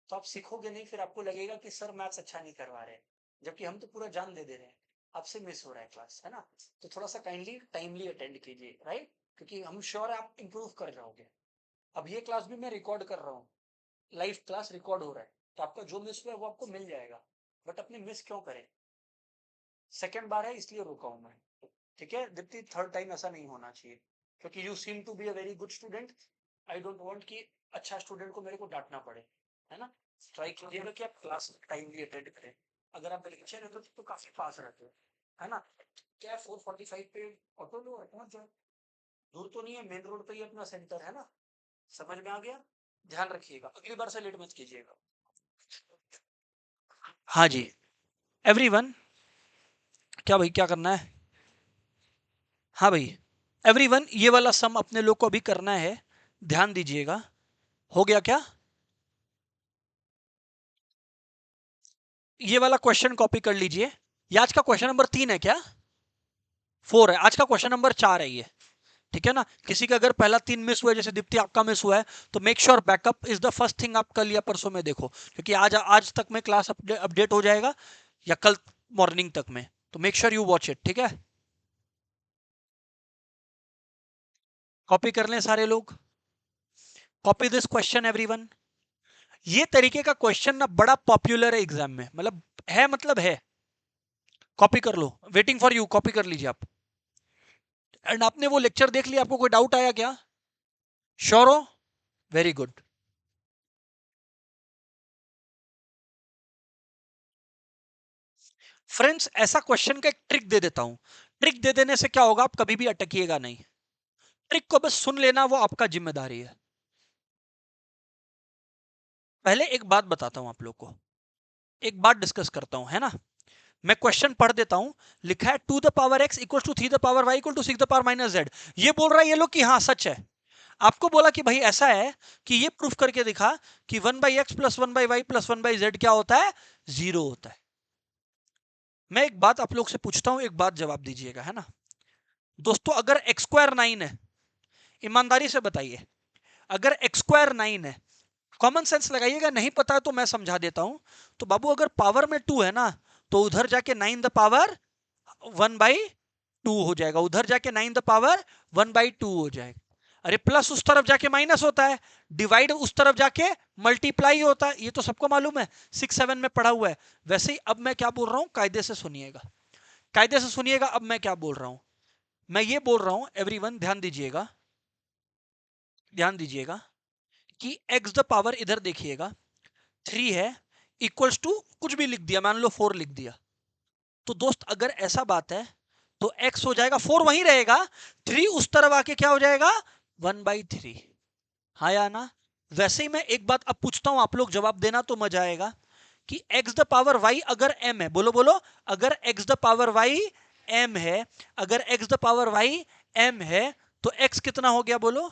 तो आप सीखोगे नहीं, फिर आपको लगेगा कि सर मैथ्स अच्छा नहीं करवा रहे, जबकि हम तो पूरा जान दे दे रहे हैं। आपसे मिस हो रहा है क्लास, है ना? तो थोड़ा सा काइंडली टाइमली अटेंड कीजिए, राइट? क्योंकि हम श्योर है आप इंप्रूव कर जाओगे। अब ये क्लास भी मैं रिकॉर्ड कर रहा हूँ, लाइव क्लास रिकॉर्ड हो रहा है, तो आपका जो मिस हुआ है वो आपको मिल जाएगा। बट अपने मिस क्यों करें? सेकेंड बार है इसलिए रुका हूं मैं, ठीक है दीप्ति? थर्ड टाइम ऐसा नहीं होना चाहिए, क्योंकि you seem to be a very good student. I don't want कि अच्छा स्टूडेंट को मेरे को डांटना पड़े, है ना? ट्राई कीजिएगा कि आप क्लास टाइमली अटेंड करें। अगर आप अच्छे रहते हो तो काफी पास रहते हो, है ना? क्या 4:45 पे ऑटो लो और पहुंच जाओ। दूर तो नहीं है, मेन रोड पे ही अपना सेंटर है ना। समझ में आ गया? ध्यान रखिएगा, अगली बार से लेट मत कीजिएगा। हाँ जी एवरीवन, क्या भाई क्या करना है? हाँ भाई एवरीवन, ये वाला सम अपने लोग को अभी करना है, ध्यान दीजिएगा। हो गया क्या? ये वाला क्वेश्चन कॉपी कर लीजिए। ये आज का क्वेश्चन नंबर 3 है क्या? 4 है। आज का क्वेश्चन नंबर 4 है ये। ठीक है ना? किसी का अगर पहला 3 मिस हुआ है, जैसे दीप्ति आपका मिस हुआ है, तो make sure backup is the first thing आप कल या परसों में देखो, क्योंकि आज आज तक में क्लास अपडेट हो जाएगा या कल मॉर्निंग तक में। तो make sure you watch it. ठीक है? कॉपी कर लें सारे लोग। Copy this question everyone. ये तरीके का क्वेश्चन ना बड़ा पॉपुलर है एग्जाम में, मतलब है। कॉपी कर लो, वेटिंग फॉर यू, कॉपी कर लीजिए आप। एंड आपने वो लेक्चर देख लिया, आपको कोई डाउट आया क्या? श्योर हो? Very good. फ्रेंड्स, ऐसा क्वेश्चन का एक ट्रिक दे देता हूं। ट्रिक दे देने से क्या होगा, आप कभी भी अटकिएगा नहीं। ट्रिक को बस सुन लेना, वो आपका जिम्मेदारी है। पहले एक बात बताता हूं आप लोग को, एक बात डिस्कस करता हूं, है ना? मैं क्वेश्चन पढ़ देता हूं। लिखा है 2 the power x equal to 3 the power y equal to 6 the power minus z। ये बोल रहा है ये लोग कि हाँ सच है। आपको बोला कि भाई ऐसा है कि ये प्रूफ करके दिखा कि 1/x plus 1/y plus 1/z क्या होता है? 0 होता है। मैं एक बात आप लोग से पूछता हूं, एक बात जवाब दीजिएगा, है ना? दोस्तों, अगर एक्स स्क्वायर 9 है, ईमानदारी से बताइए, अगर एक्स स्क्वायर 9 है, कॉमन सेंस लगाइएगा, नहीं पता है तो मैं समझा देता हूं। तो बाबू अगर पावर में 2 है ना, तो उधर जाके 9 द पावर 1/2 हो जाएगा, उधर जाके 9 द पावर 1/2 हो जाएगा। अरे प्लस उस तरफ जाके माइनस होता है, डिवाइड उस तरफ जाके मल्टीप्लाई होता है, ये तो सबको मालूम है, 6 7 में पढ़ा हुआ है। वैसे ही अब मैं क्या बोल रहा हूं, कायदे से सुनिएगा, कायदे से सुनिएगा। अब मैं क्या बोल रहा हूं, मैं ये बोल रहा हूं एवरीवन, ध्यान दीजिएगा, ध्यान दीजिएगा कि x द पावर इधर देखिएगा 3 है, इक्वल्स टू कुछ भी लिख दिया, मान लो 4 लिख दिया। तो दोस्त अगर ऐसा बात है तो x हो जाएगा 4 वहीं रहेगा, 3 उस तरफ आके क्या हो जाएगा? 1/3। हाँ या ना? वैसे ही मैं एक बात अब पूछता हूं, आप लोग जवाब देना तो मजा आएगा, कि x द पावर y अगर m है, बोलो बोलो, अगर x the power y m है, अगर x the power y m है, तो x कितना हो गया बोलो?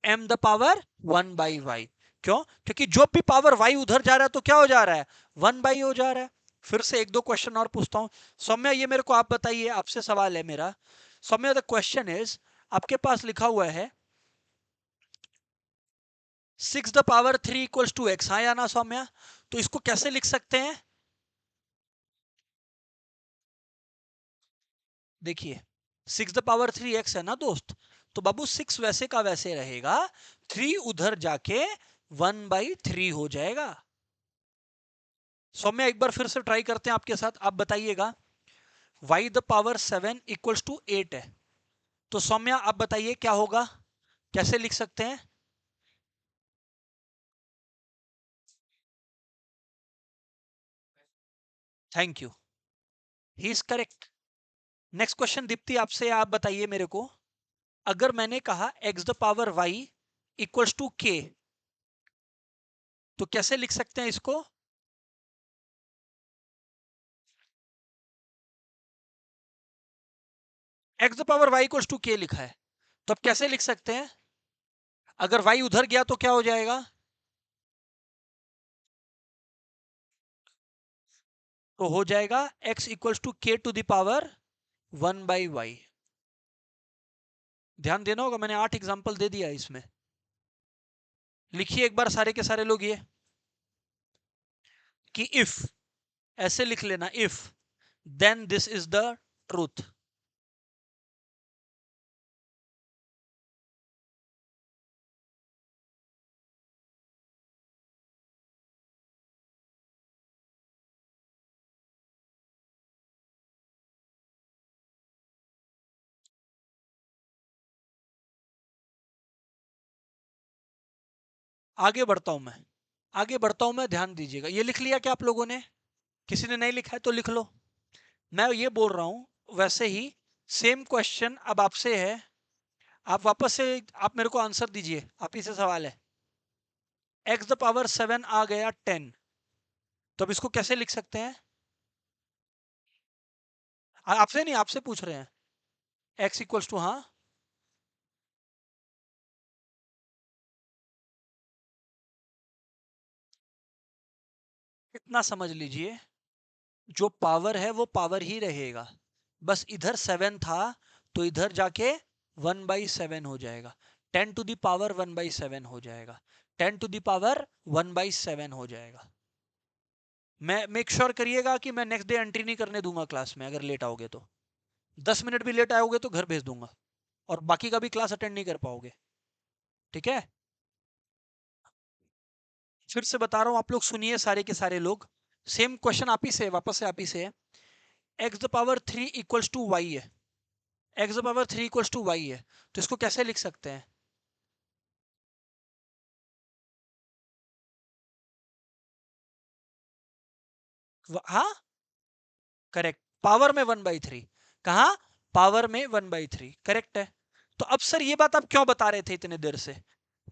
m the power 1/y। क्यों? क्योंकि जो भी पावर y उधर जा रहा है तो क्या हो जा रहा है? 1/, हो जा रहा है। फिर से एक दो क्वेश्चन और पूछता हूं। सौम्या, ये मेरे को आप बताइए, आपसे सवाल है मेरा। सौम्या, द क्वेश्चन इज, आपके पास लिखा हुआ है 6 the power 3 equals to x, हाँ या ना सौम्या? तो इसको कैसे लिख सकते हैं? देखिए, 6 द पावर 3x है ना दोस्त, तो बाबू 6 वैसे का वैसे रहेगा, 3 उधर जाके 1/3 हो जाएगा। सौम्या, एक बार फिर से ट्राई करते हैं आपके साथ, आप बताइएगा। y the power 7 equals to 8 है, तो सौम्या आप बताइए क्या होगा, कैसे लिख सकते हैं? Thank you, he is correct. Next question Deepti आपसे, आप बताइए मेरे को, अगर मैंने कहा x the power y equals to k, तो कैसे लिख सकते हैं इसको? x the power y equals to k लिखा है, तो अब कैसे लिख सकते हैं? अगर y उधर गया तो क्या हो जाएगा? तो हो जाएगा x equals to k to the power 1/y। ध्यान देना होगा, मैंने 8 एग्जांपल दे दिया इसमें। लिखिए एक बार सारे के सारे लोग ये, कि इफ, ऐसे लिख लेना, if then this is the truth. आगे बढ़ता हूं मैं, आगे बढ़ता हूं मैं, ध्यान दीजिएगा। ये लिख लिया क्या आप लोगों ने? किसी ने नहीं लिखा है तो लिख लो। मैं ये बोल रहा हूं, वैसे ही सेम क्वेश्चन अब आपसे है, आप वापस से आप मेरे को आंसर दीजिए, आप ही से सवाल है। x द पावर 7 आ गया 10, तो अब इसको कैसे लिख सकते हैं? आपसे नहीं, आपसे पूछ रहे हैं। x इक्वल्स टू, हाँ इतना समझ लीजिए, जो पावर है वो पावर ही रहेगा, बस इधर 7 था तो इधर जाके 1/7 हो जाएगा, 10 to the power 1/7 हो जाएगा, 10 to the power 1/7 हो जाएगा। मैं मेक श्योर करिएगा कि मैं नेक्स्ट डे एंट्री नहीं करने दूंगा क्लास में, अगर लेट आओगे तो 10 मिनट भी लेट आओगे तो घर भेज दूंगा, और बाकी का भी क्लास अटेंड नहीं कर पाओगे, ठीक है? फिर से बता रहा हूं, आप लोग सुनिए सारे के सारे लोग। सेम क्वेश्चन आप ही से, वापस से आप ही से है। x⁻³ इक्वल्स टू वाई है, x⁻³ इक्वल्स टू वाई है, तो इसको कैसे लिख सकते हैं? हाँ करेक्ट, पावर में 1/3, कहा पावर में 1/3, करेक्ट है। तो अब सर ये बात आप क्यों बता रहे थे इतने देर से?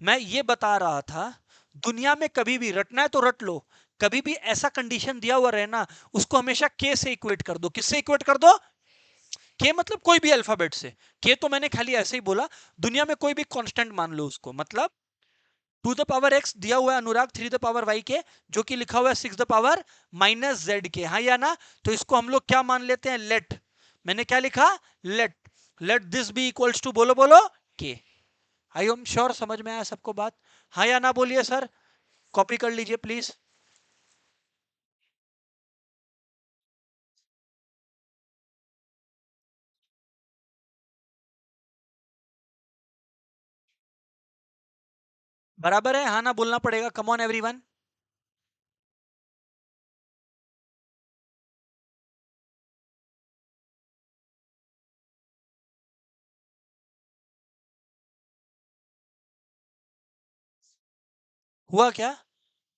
मैं ये बता रहा था, दुनिया में कभी भी रटना है तो रट लो, कभी भी ऐसा कंडीशन दिया हुआ रहना, उसको हमेशा के से इक्वेट कर दो। किससे इक्वेट कर दो? के मतलब कोई भी अल्फाबेट से। के तो मैंने खाली ऐसे ही बोला, दुनिया में कोई भी कांस्टेंट मान लो उसको, मतलब 2 the power x दिया हुआ है अनुराग 3 the power y के, जो कि लिखा हुआ है 6 the power-z के, हाँ या ना? तो इसको हम लोग क्या मान लेते हैं? लेट, मैंने क्या लिखा? Let, let this be equals to, बोलो बोलो, के। आई एम श्योर समझ में आया सबको बात? हाँ या ना बोलिए सर, कॉपी कर लीजिए प्लीज। बराबर है, हाँ ना बोलना पड़ेगा, कम ऑन एवरीवन। हुआ क्या?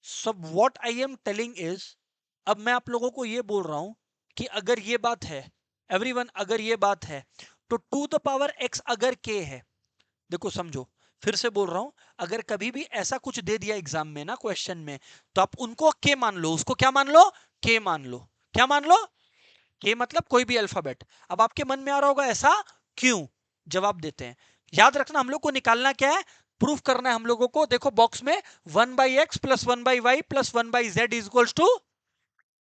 सब what I am telling is, अब मैं आप लोगों को ये बोल रहा हूं कि अगर ये बात है, एवरीवन अगर ये बात है, तो 2 the power x अगर k है, देखो समझो, फिर से बोल रहा हूं, अगर कभी भी ऐसा कुछ दे दिया एग्जाम में ना, क्वेश्चन में, तो आप उनको के मान लो, उसको क्या मान लो? के मान लो। क्या मान लो? के मतलब कोई भी अल्फाबेट। अब आपके मन में आ रहा होगा ऐसा क्यों? जवाब देते हैं। याद रखना, हम लोग को निकालना क्या है? प्रूफ करना है हम लोगों को। देखो बॉक्स में 1/x plus 1/y plus 1/z is equals to,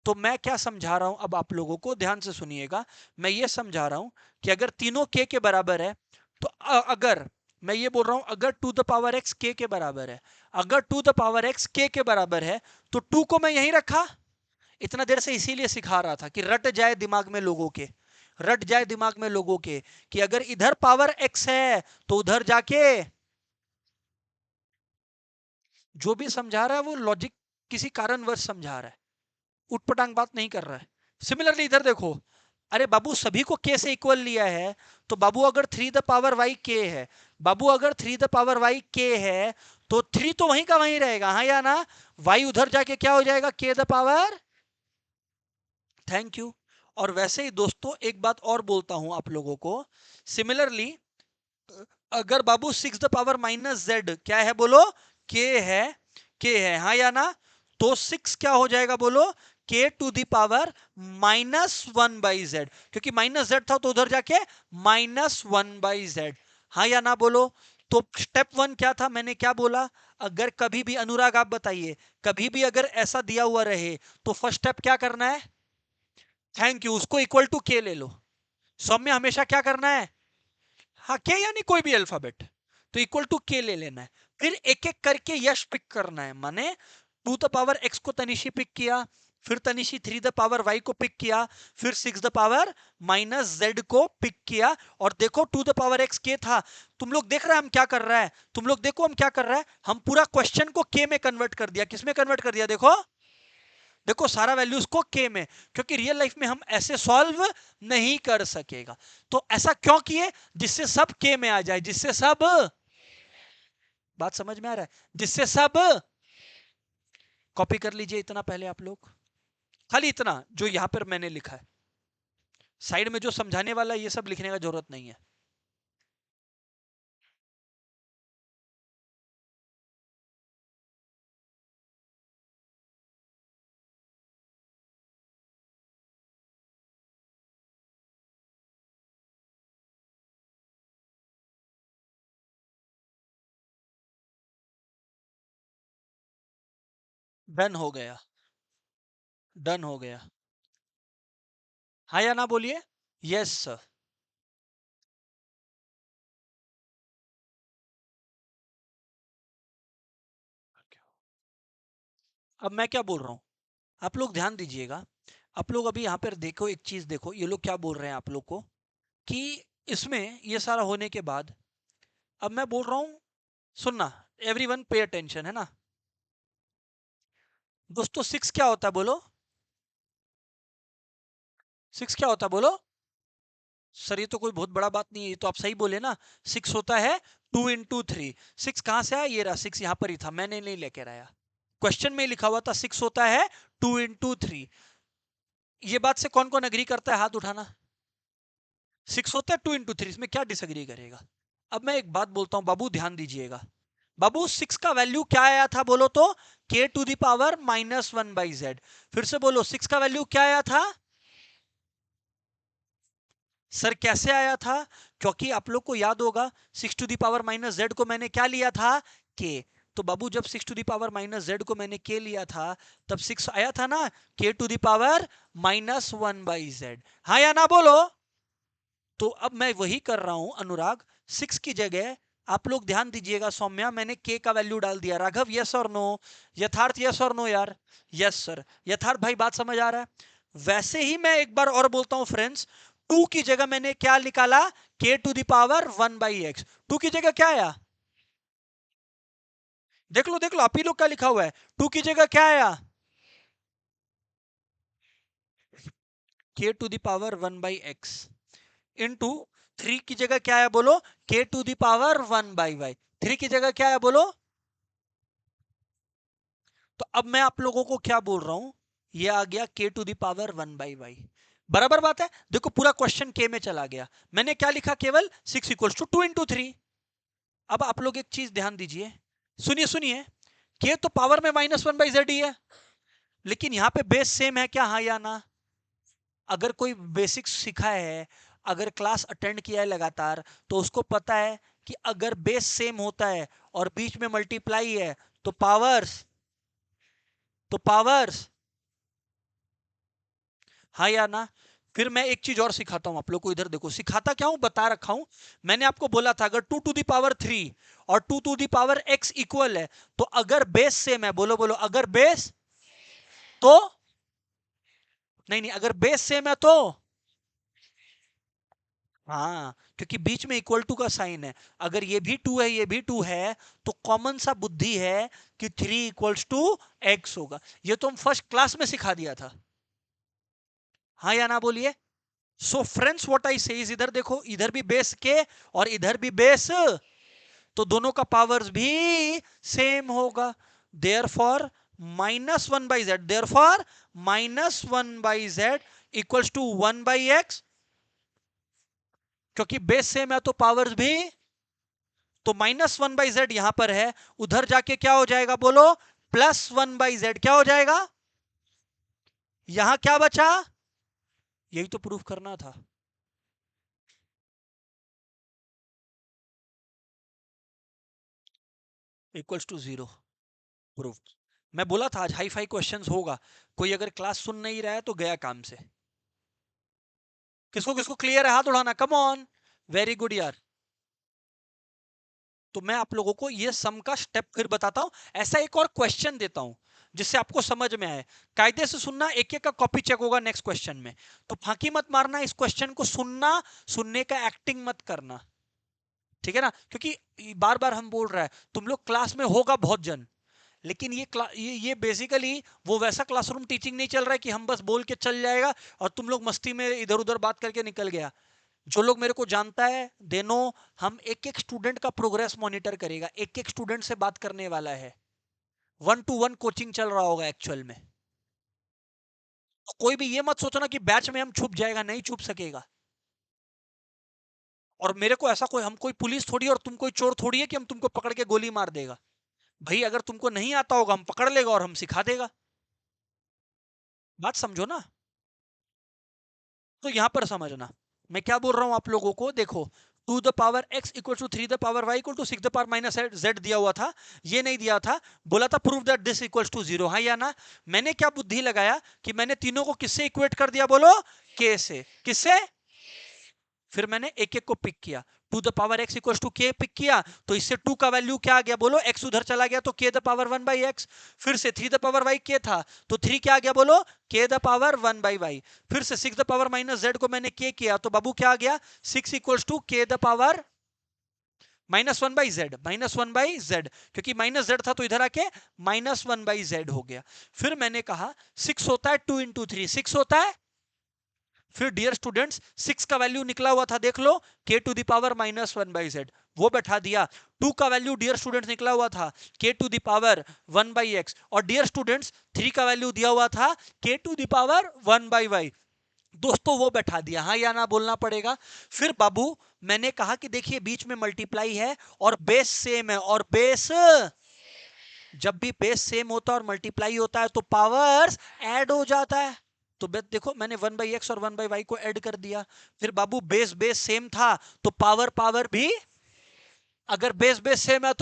तो मैं क्या समझा रहा हूं अब आप लोगों को, ध्यान से सुनिएगा। मैं ये समझा रहा हूं कि अगर तीनों के बराबर है, तो अगर मैं ये बोल रहा हूं, अगर 2 the power x के बराबर है, अगर 2 the power x के बराबर है, तो 2 को मैं यहीं रखा। इतना देर से इसीलिए सिखा रहा था कि रट जाए दिमाग में लोगों के, रट जाए दिमाग में लोगों के, कि अगर इधर पावर x है तो उधर जाके, जो भी समझा रहा है वो लॉजिक किसी कारणवश समझा रहा है, उटपटांग बात नहीं कर रहा है। सिमिलरली इधर देखो, अरे बाबू सभी को के से इक्वल लिया है, तो बाबू अगर 3 the power y के है, बाबू अगर 3 the power y के है, तो 3 तो वहीं का वहीं रहेगा, हाँ या ना? y उधर जाके क्या हो जाएगा? k⁻, thank you. और वैसे ही दोस्तों एक बात और बोलता हूं आप लोगों को, सिमिलरली अगर बाबू 6 the power-z क्या है बोलो? के है, के है, हाँ या ना? तो 6 क्या हो जाएगा बोलो? k⁻⁻1/z, क्योंकि -z था तो उधर जाके -1/z, हाँ या ना बोलो? तो स्टेप 1 क्या था, मैंने क्या बोला? अगर कभी भी, अनुराग आप बताइए, कभी भी अगर ऐसा दिया हुआ रहे, तो फर्स्ट स्टेप क्या करना है? थैंक यू, उसको इक्वल टू के ले लो। सौम्य हमेशा क्या करना है? हाँ, के यानी कोई भी अल्फाबेट, तो इक्वल टू के ले लेना है। फिर एक एक करके यश पिक करना है, माने 2 the power x को तनिशी पिक किया, फिर तनिशी 3 the power y को पिक किया, फिर 6 the power-z को पिक किया, और देखो 2 the power x के था। तुम लोग देख रहे हैं हम क्या कर रहा है? तुम लोग देखो हम क्या कर रहा है, हम पूरा क्वेश्चन को के में कन्वर्ट कर दिया। किसमें कन्वर्ट कर दिया? देखो, देखो सारा वैल्यूज को के में, क्योंकि रियल लाइफ में हम ऐसे सॉल्व नहीं कर सकेगा। तो ऐसा क्यों किए? जिससे सब के में आ जाए, जिससे सब, बात समझ में आ रहा है? जिससे सब, कॉपी कर लीजिए इतना पहले आप लोग, खाली इतना जो यहां पर मैंने लिखा है, साइड में जो समझाने वाला ये सब लिखने का जरूरत नहीं है। डन हो गया, डन हो गया। हाँ या ना बोलिए। Yes sir. अब मैं क्या बोल रहा हूँ, आप लोग ध्यान दीजिएगा। आप लोग अभी यहाँ पर देखो, एक चीज देखो, ये लोग क्या बोल रहे हैं आप लोग को कि इसमें ये सारा होने के बाद अब मैं बोल रहा हूँ, सुनना, एवरीवन पे अटेंशन, है ना दोस्तों। सिक्स क्या होता है बोलो, सिक्स क्या होता है बोलो। सर ये तो कोई बहुत बड़ा बात नहीं है, ये तो आप सही बोले ना। सिक्स होता है 2 into 3। सिक्स कहां से आया, ये रहा सिक्स, यहां पर ही था, मैंने नहीं लेकर आया। क्वेश्चन में लिखा हुआ था सिक्स होता है 2 into 3। ये बात से कौन कौन एग्री करता है, हाथ उठाना। सिक्स होता है 2 into 3, इसमें क्या डिसएग्री करेगा। अब मैं एक बात बोलता हूं बाबू, ध्यान दीजिएगा। बाबू सिक्स का वैल्यू क्या आया था बोलो तो, k⁻⁻1/z। फिर से बोलो, सिक्स का वैल्यू क्या आया था। सर कैसे आया था, क्योंकि आप लोग को याद होगा 6⁻⁻z को मैंने क्या लिया था, k। तो बाबू जब 6⁻⁻z को मैंने k लिया था, तब सिक्स आया था ना, k⁻⁻1/z। हाँ या ना बोलो। तो अब मैं वही कर रहा हूं अनुराग, सिक्स की जगह आप लोग ध्यान दीजिएगा, सौम्या मैंने k का वैल्यू डाल दिया, राघव यस और नो, यथार्थ यस और नो यार। यस सर, यथार्थ भाई बात समझ आ रहा है। वैसे ही मैं एक बार और बोलता हूं फ्रेंड्स, टू की जगह मैंने क्या निकाला, k⁻1/x। टू की जगह क्या आया, देख लो आप ही लोग क्या लिखा हुआ है, टू की जगह क्या आया, k⁻1/x इंटू थ्री की जगह क्या है बोलो, k⁻1/y। थ्री की जगह क्या है बोलो। तो अब मैं आप लोगों को क्या बोल रहा हूं, ये आ गया k⁻1/y। बराबर बात है, देखो पूरा क्वेश्चन k में चला गया, मैंने क्या लिखा, केवल 6 = 2 into 3। अब आप लोग एक चीज ध्यान दीजिए, सुनिए सुनिए, k तो पावर में -1/z ही है, लेकिन यहां पे बेस सेम है क्या, हाँ या ना। अगर कोई बेसिक्स सीखा है, अगर क्लास अटेंड किया है लगातार, तो उसको पता है कि अगर बेस सेम होता है और बीच में मल्टीप्लाई है, तो पावर्स, तो पावर्स, हाँ या ना। फिर मैं एक चीज और सिखाता हूं आप लोग को, इधर देखो, सिखाता क्या हूं बता रखा हूं। मैंने आपको बोला था अगर 2⁻3 और 2⁻x इक्वल है, तो अगर बेस सेम है, बोलो बोलो, अगर बेस, तो नहीं नहीं, अगर बेस सेम है तो, हाँ क्योंकि बीच में इक्वल टू का साइन है। अगर ये भी टू है, ये भी टू है, तो कॉमन सा बुद्धि है कि 3 = x होगा। ये तो हम फर्स्ट क्लास में सिखा दिया था, हाँ या ना बोलिए। So friends what I say is, इधर देखो, इधर भी बेस के और इधर भी बेस, तो दोनों का पावर्स भी सेम होगा। Therefore -1/z, therefore -1/z equals to 1/x, क्योंकि बेस सेम है तो पावर्स भी, तो -1/z यहां पर है, उधर जाके क्या हो जाएगा बोलो, +1/z। क्या हो जाएगा, यहां क्या बचा, यही तो प्रूफ करना था। Equals to 0, proof. मैं बोला था आज हाई फाई क्वेश्चंस होगा, कोई अगर क्लास सुन नहीं रहा है तो गया काम से। किसको किसको क्लियर है, हाथ उड़ाना, कम ऑन। वेरी गुड यार। तो मैं आप लोगों को ये सम का स्टेप फिर बताता हूं, ऐसा एक और क्वेश्चन देता हूं जिससे आपको समझ में आए। कायदे से सुनना, एक एक का कॉपी चेक होगा नेक्स्ट क्वेश्चन में, तो फांकी मत मारना, इस क्वेश्चन को सुनना, सुनने का एक्टिंग मत करना, ठीक है ना। क्योंकि बार बार हम बोल रहा है, तुम लोग क्लास में होगा बहुत जन, लेकिन ये बेसिकली वो वैसा क्लासरूम टीचिंग नहीं चल रहा है कि हम बस बोल के चल जाएगा और तुम लोग मस्ती में इधर उधर बात करके निकल गया। जो लोग मेरे को जानता है दे नो, हम एक एक स्टूडेंट का प्रोग्रेस मॉनिटर करेगा, एक एक स्टूडेंट से बात करने वाला है, 1-to-1 कोचिंग चल रहा होगा एक्चुअल में। तो कोई भी ये मत सोचना कि बैच में हम छुप जाएगा, नहीं छुप सकेगा। और मेरे को ऐसा कोई, हम कोई पुलिस थोड़ी और तुम कोई चोर थोड़ी है कि हम तुमको पकड़ के गोली मार देगा। भाई अगर तुमको नहीं आता होगा, हम पकड़ लेगा और हम सिखा देगा। बात समझो ना। तो यहां पर समझना, मैं क्या बोल रहा हूं आप लोगों को, देखो two the power x equal to 3 the power y equal to 6 the power minus z दिया हुआ था, ये नहीं दिया था। बोला था prove that this equal to 0, हाँ या ना? मैंने क्या बुद्धि लगाया कि मैंने तीनों को किससे इक्वेट कर दिया, बोलो? k से। किससे? फिर मैंने एक एक को पिक किया। Two the power x equal to k pick किया, तो इससे टू का वैल्यू क्या आ गया, बोलो? एक्स उधर चला गया तो के द पावर 1/x। फिर से 3 द पावर वाई के था, तो 3 क्या आ गया, बोलो? के द पावर 1/y। फिर से 6 द पावर माइनस जेड को मैंने के किया, तो बाबू क्या आ गया? 6 इक्वल टू के द पावर -1/z, -1/z, क्योंकि माइनस जेड था तो इधर आके -1/z हो गया। फिर मैंने कहा 6 होता है 2 इंटू 3, 6 होता है। फिर डियर स्टूडेंट्स 6 का वैल्यू निकला हुआ था, देख लो, k to the power -1/z, वो बैठा दिया। 2 का वैल्यू डियर स्टूडेंट्स निकला हुआ था k to the power 1/x, और डियर स्टूडेंट्स 3 का वैल्यू दिया हुआ था k to the power 1/y। दोस्तों वो बैठा दिया, हाँ या ना बोलना पड़ेगा। फिर बाबू मैंने कहा कि देखिए बीच में मल्टीप्लाई है और बेस सेम है, और बेस जब भी बेस सेम होता है और मल्टीप्लाई होता है तो पावर्स ऐड हो जाता है। तो देखो मैंने 1/x और 1/y को ऐड कर दिया। फिर बाबू बेस बेस सेम था तो पावर पावर भी, अगर बेस बेस सेम है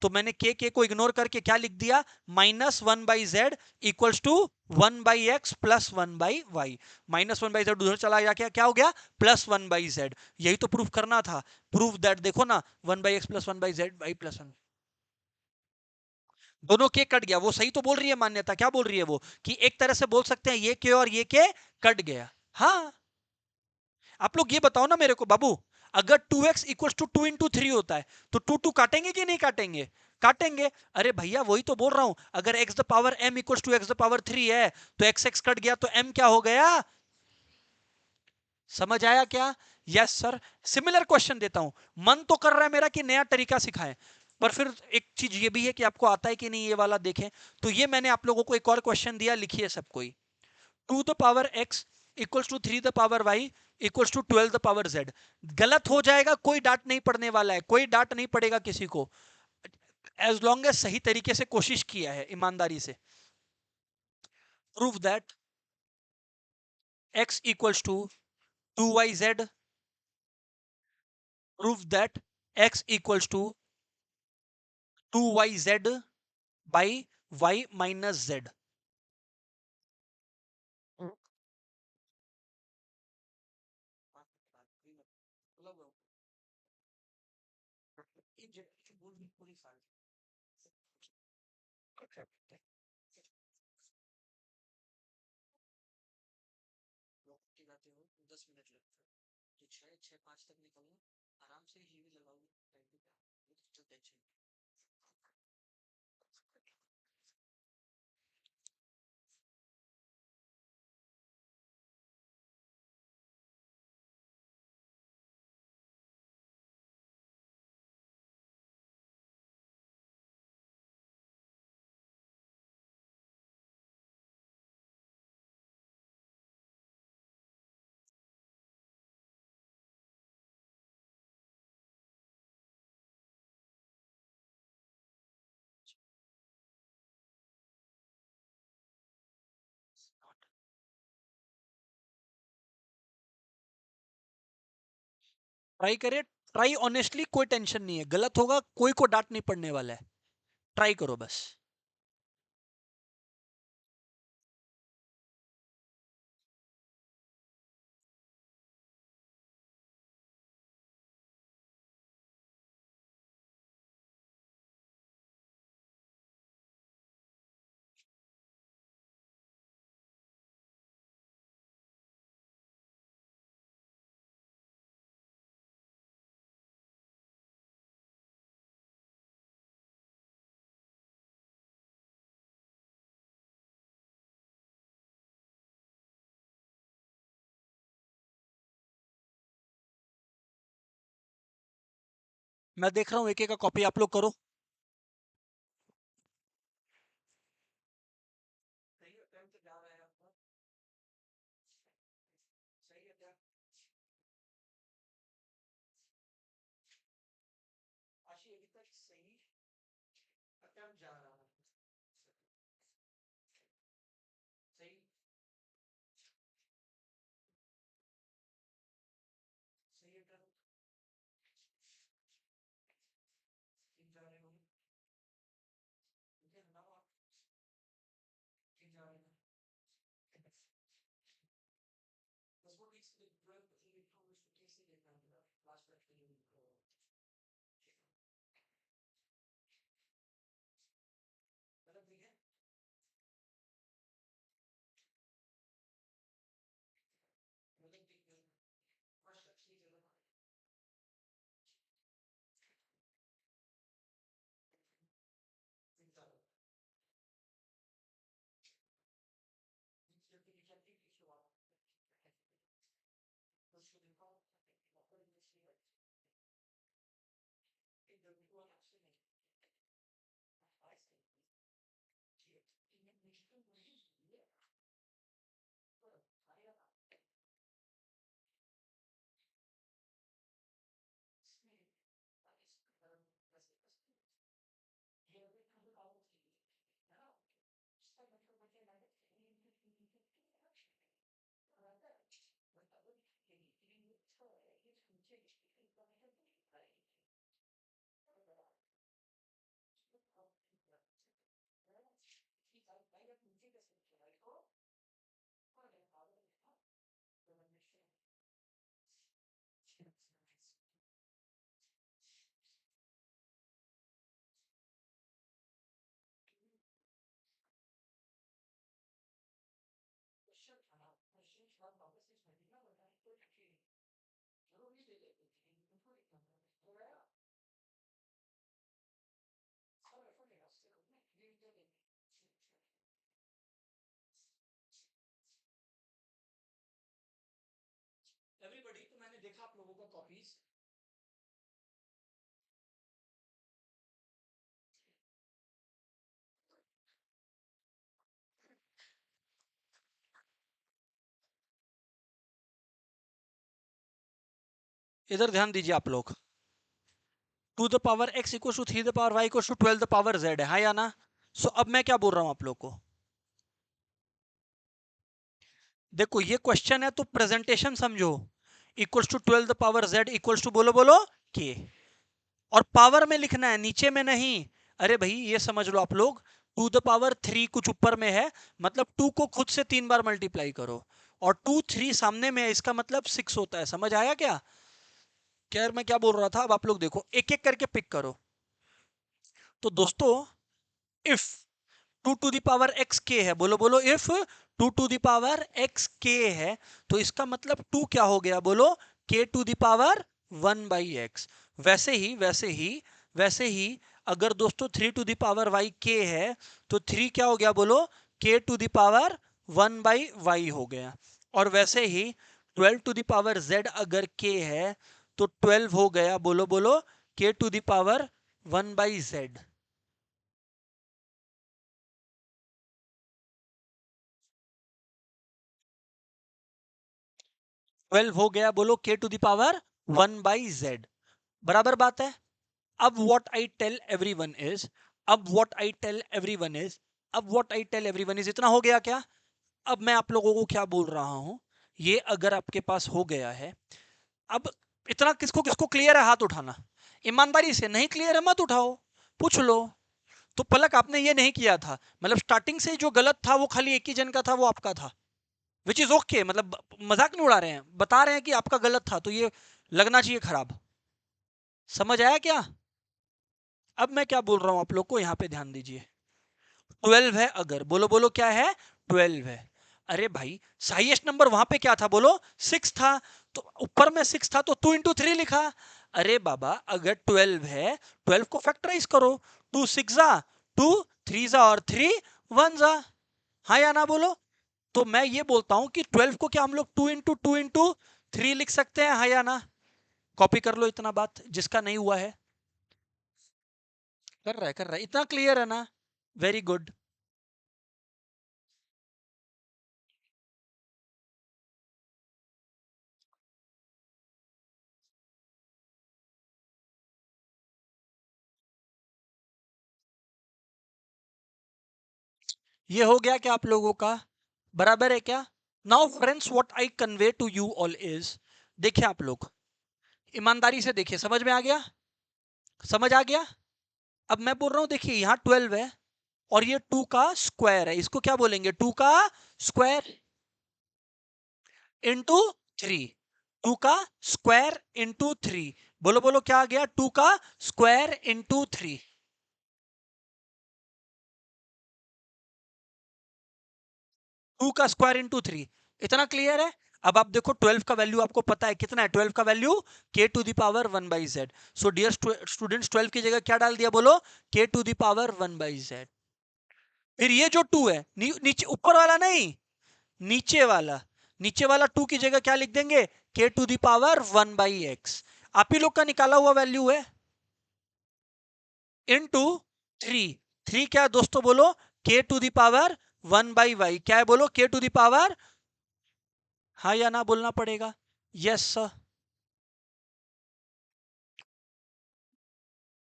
तो मैंने के को इग्नोर करके क्या लिख दिया, -1/z equals to 1/x plus 1/y। -1/z उधर चला गया, क्या क्या हो गया, +1/z। यही तो प्रूफ करना था। प्रूफ दैट, देखो ना, 1/x plus 1/z y plus 1, दोनों के कट गया। वो सही तो बोल रही है मान्यता, क्या बोल रही है वो, कि एक तरह से बोल सकते हैं ये के और ये के कट गया। हाँ, आप लोग ये बताओ ना मेरे को बाबू, अगर 2x इक्वल टू 2 इंटू 3 होता है तो 2 2 काटेंगे कि नहीं काटेंगे? काटेंगे। अरे भैया वही तो बोल रहा हूं, अगर x the power m equal to x the power 3 है तो x x कट गया तो m क्या हो गया? समझ आया क्या? Yes sir. सिमिलर क्वेश्चन देता हूं, मन तो कर रहा है मेरा कि नया तरीका सिखाएं, पर फिर एक चीज ये भी है कि आपको आता है कि नहीं ये वाला देखें। तो ये मैंने आप लोगों को एक और क्वेश्चन दिया, लिखिए सब कोई। 2 the power x equals to 3 the power y equals to 12 the power z। गलत हो जाएगा, कोई डांट नहीं पड़ने वाला है, कोई डांट नहीं पड़ेगा किसी को, एज लॉन्ग एज सही तरीके से कोशिश किया है ईमानदारी से। Prove that x equals to 2yz, prove that x equals to 2yz by y minus z। जाते हो 10 मिनट लगते हैं, तो 6:05 तक निकलना, आराम से ही लगाओगे, टेंशन। ट्राई करे, ट्राई ऑनेस्टली, कोई टेंशन नहीं है, गलत होगा कोई को डांट नहीं पड़ने वाला है, ट्राई करो बस। मैं देख रहा हूँ एक एक का कॉपी आप लोग करो। सही है, टाइम तो जा रहा है आपका, सही है क्या? आशी अभी तक सही अटेम्प्ट जा रहा है, सही। एवरीबॉडी, तो मैंने देखा आप लोगों को कॉपीज। इधर ध्यान दीजिए आप लोग। 2 the power x equal to 3 the power y equal to 12 the power z है, हाँ या ना? सो अब मैं क्या बोल रहा हूं आप लोग को, देखो ये क्वेश्चन है तो प्रेजेंटेशन समझो। Equal to 12 the power z equal to बोलो बोलो k, और पावर में लिखना है, नीचे में नहीं। अरे भाई ये समझ लो आप लोग, 2 द पावर 3 कुछ ऊपर में है, मतलब 2 को खुद से 3 बार मल्टीप्लाई करो, और 2 3 सामने में है, इसका मतलब 6 होता है। समझ आया क्या? क्या मैं क्या बोल रहा था? अब आप लोग देखो, एक एक करके पिक करो। तो दोस्तों, if 2 to the power x k है, बोलो बोलो, if 2 to the power x k है, तो इसका मतलब 2 क्या हो गया, बोलो, k to the power 1 by x. वैसे ही अगर दोस्तों 3 टू द पावर वाई के है, तो 3 क्या हो गया, बोलो, k to the power 1 by y हो गया। और वैसे ही 12 टू द पावर z अगर k है, तो 12 हो गया, बोलो बोलो, k to the power 1 by z. 12 हो गया, बोलो, k to the power 1 by z. बराबर बात है। अब what I tell everyone is अब what I tell everyone is अब what I tell everyone is इतना हो गया क्या? अब मैं आप लोगों को क्या बोल रहा हूं, ये अगर आपके पास हो गया है, अब इतना किसको किसको क्लियर है? हाथ उठाना। ईमानदारी से, नहीं क्लियर है मत उठाओ, पूछ लो। तो पलक आपने ये नहीं किया था, मतलब स्टार्टिंग से जो गलत था वो खाली एक ही जन का था, वो आपका था, विच इज ओके, मतलब मजाक नहीं उड़ा रहे हैं, बता रहे हैं कि आपका गलत था, तो ये लगना चाहिए खराब। समझ आया क्या? अब मैं क्या बोल रहा हूं आप लोग को, यहां पे ध्यान दीजिए। 12 है अगर, बोलो बोलो क्या है, 12 है। अरे भाई, हाईएस्ट नंबर वहां पे क्या था, बोलो, 6 था, तो ऊपर में 6 था तो 2 इंटू 3 लिखा। अरे बाबा, अगर 12 है, 12 को फैक्टराइज करो, 2 6 जा, 2 3 जा, और 3 1 जा, हाँ या ना बोलो। तो मैं ये बोलता हूं कि 12 को क्या हम लोग 2 इंटू 3 लिख सकते हैं, हाँ या ना? कॉपी कर लो इतना बात, जिसका नहीं हुआ है। कर रहा है, इतना क्लियर है ना? Very good. ये हो गया क्या आप लोगों का? बराबर है क्या? Now friends, what I convey to you all is, देखिए आप लोग, ईमानदारी से देखिए, समझ में आ गया? समझ आ गया? अब मैं बोल रहा हूं, देखिए यहां 12 है, और ये 2 का स्क्वायर है, इसको क्या बोलेंगे, 2 का स्क्वायर इंटू 3। 2 का स्क्वायर इंटू 3। बोलो बोलो क्या आ गया, 2 का स्क्वायर इंटू 3। 2 का स्क्वायर इंटू 3। इतना क्लियर है। अब आप देखो 12 का वैल्यू आपको पता है कितना है, 12 का value k to the power 1 by z. So dear students 12 की जगह क्या डाल दिया, बोलो k to the power 1 by z. फिर ये जो 2 है नीचे ऊपर वाला नहीं, नीचे वाला, नीचे वाला 2 की जगह क्या लिख देंगे, k to the power 1 by x. आप ही लोग का निकाला हुआ वैल्यू है, इनटू 3। 3 क्या है दोस्तों, बोलो k to the power 1 by y. क्या है बोलो, k टू द पावर, हाँ या ना बोलना पड़ेगा। यस सर,